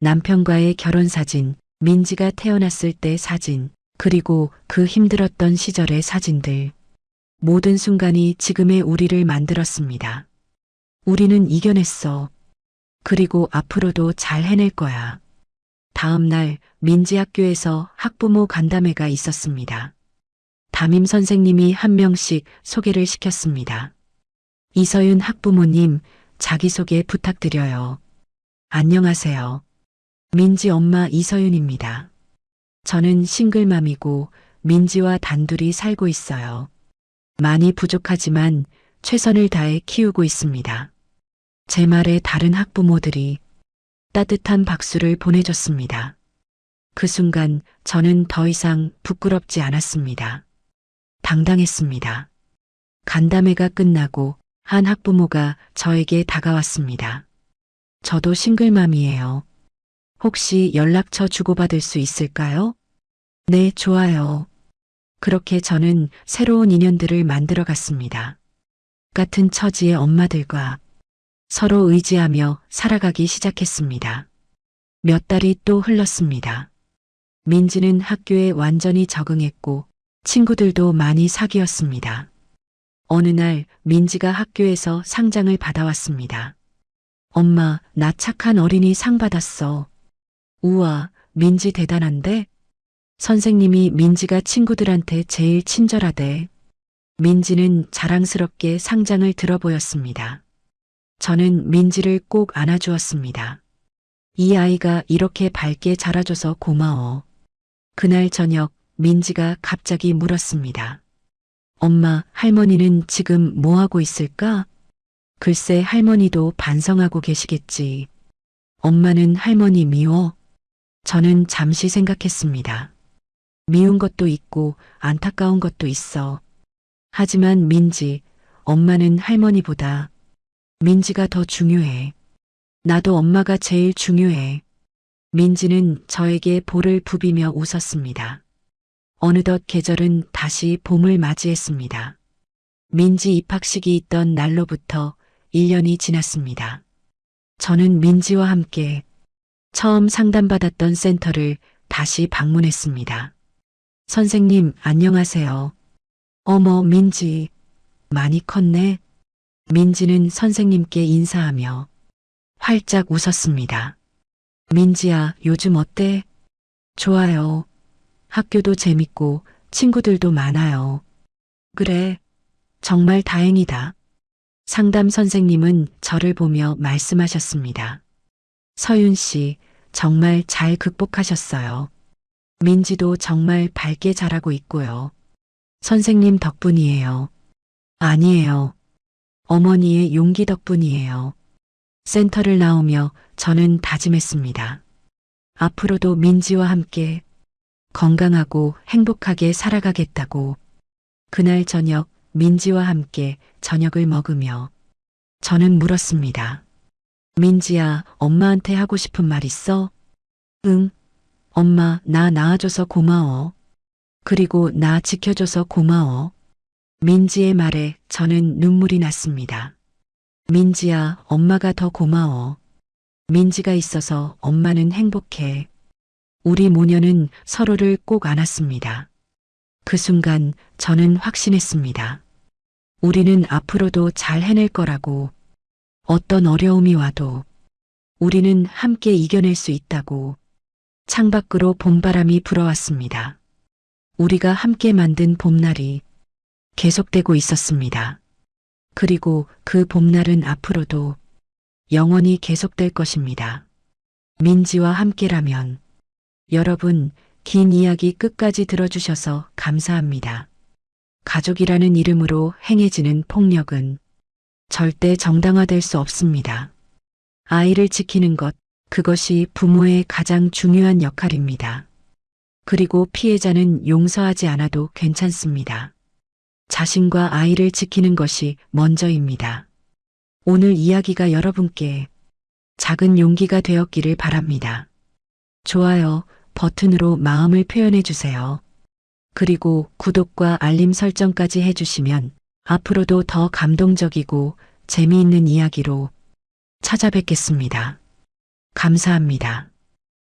남편과의 결혼 사진, 민지가 태어났을 때 사진, 그리고 그 힘들었던 시절의 사진들. 모든 순간이 지금의 우리를 만들었습니다. 우리는 이겨냈어. 그리고 앞으로도 잘 해낼 거야. 다음 날 민지 학교에서 학부모 간담회가 있었습니다. 담임 선생님이 한 명씩 소개를 시켰습니다. 이서윤 학부모님, 자기소개 부탁드려요. 안녕하세요. 민지 엄마 이서윤입니다. 저는 싱글맘이고 민지와 단둘이 살고 있어요. 많이 부족하지만 최선을 다해 키우고 있습니다. 제 말에 다른 학부모들이 따뜻한 박수를 보내줬습니다. 그 순간 저는 더 이상 부끄럽지 않았습니다. 당당했습니다. 간담회가 끝나고 한 학부모가 저에게 다가왔습니다. 저도 싱글맘이에요. 혹시 연락처 주고받을 수 있을까요? 네, 좋아요. 그렇게 저는 새로운 인연들을 만들어 갔습니다. 같은 처지의 엄마들과 서로 의지하며 살아가기 시작했습니다. 몇 달이 또 흘렀습니다. 민지는 학교에 완전히 적응했고 친구들도 많이 사귀었습니다. 어느 날 민지가 학교에서 상장을 받아왔습니다. 엄마, 나 착한 어린이 상 받았어. 우와, 민지 대단한데? 선생님이 민지가 친구들한테 제일 친절하대. 민지는 자랑스럽게 상장을 들어 보였습니다. 저는 민지를 꼭 안아주었습니다. 이 아이가 이렇게 밝게 자라줘서 고마워. 그날 저녁 민지가 갑자기 물었습니다. 엄마, 할머니는 지금 뭐 하고 있을까? 글쎄 할머니도 반성하고 계시겠지. 엄마는 할머니 미워? 저는 잠시 생각했습니다. 미운 것도 있고 안타까운 것도 있어. 하지만 민지, 엄마는 할머니보다 민지가 더 중요해. 나도 엄마가 제일 중요해. 민지는 저에게 볼을 부비며 웃었습니다. 어느덧 계절은 다시 봄을 맞이했습니다. 민지 입학식이 있던 날로부터 1년이 지났습니다. 저는 민지와 함께 처음 상담받았던 센터를 다시 방문했습니다. 선생님, 안녕하세요. 어머, 민지. 많이 컸네. 민지는 선생님께 인사하며 활짝 웃었습니다. 민지야, 요즘 어때? 좋아요. 학교도 재밌고 친구들도 많아요. 그래, 정말 다행이다. 상담 선생님은 저를 보며 말씀하셨습니다. 서윤 씨, 정말 잘 극복하셨어요. 민지도 정말 밝게 자라고 있고요. 선생님 덕분이에요. 아니에요. 어머니의 용기 덕분이에요. 센터를 나오며 저는 다짐했습니다. 앞으로도 민지와 함께 건강하고 행복하게 살아가겠다고. 그날 저녁 민지와 함께 저녁을 먹으며 저는 물었습니다. 민지야, 엄마한테 하고 싶은 말 있어? 응. 엄마, 나 낳아줘서 고마워. 그리고 나 지켜줘서 고마워. 민지의 말에 저는 눈물이 났습니다. 민지야, 엄마가 더 고마워. 민지가 있어서 엄마는 행복해. 우리 모녀는 서로를 꼭 안았습니다. 그 순간 저는 확신했습니다. 우리는 앞으로도 잘 해낼 거라고. 어떤 어려움이 와도 우리는 함께 이겨낼 수 있다고. 창밖으로 봄바람이 불어왔습니다. 우리가 함께 만든 봄날이 계속되고 있었습니다. 그리고 그 봄날은 앞으로도 영원히 계속될 것입니다. 민지와 함께라면. 여러분, 긴 이야기 끝까지 들어주셔서 감사합니다. 가족이라는 이름으로 행해지는 폭력은 절대 정당화될 수 없습니다. 아이를 지키는 것, 그것이 부모의 가장 중요한 역할입니다. 그리고 피해자는 용서하지 않아도 괜찮습니다. 자신과 아이를 지키는 것이 먼저입니다. 오늘 이야기가 여러분께 작은 용기가 되었기를 바랍니다. 좋아요 버튼으로 마음을 표현해 주세요. 그리고 구독과 알림 설정까지 해주시면 앞으로도 더 감동적이고 재미있는 이야기로 찾아뵙겠습니다. 감사합니다.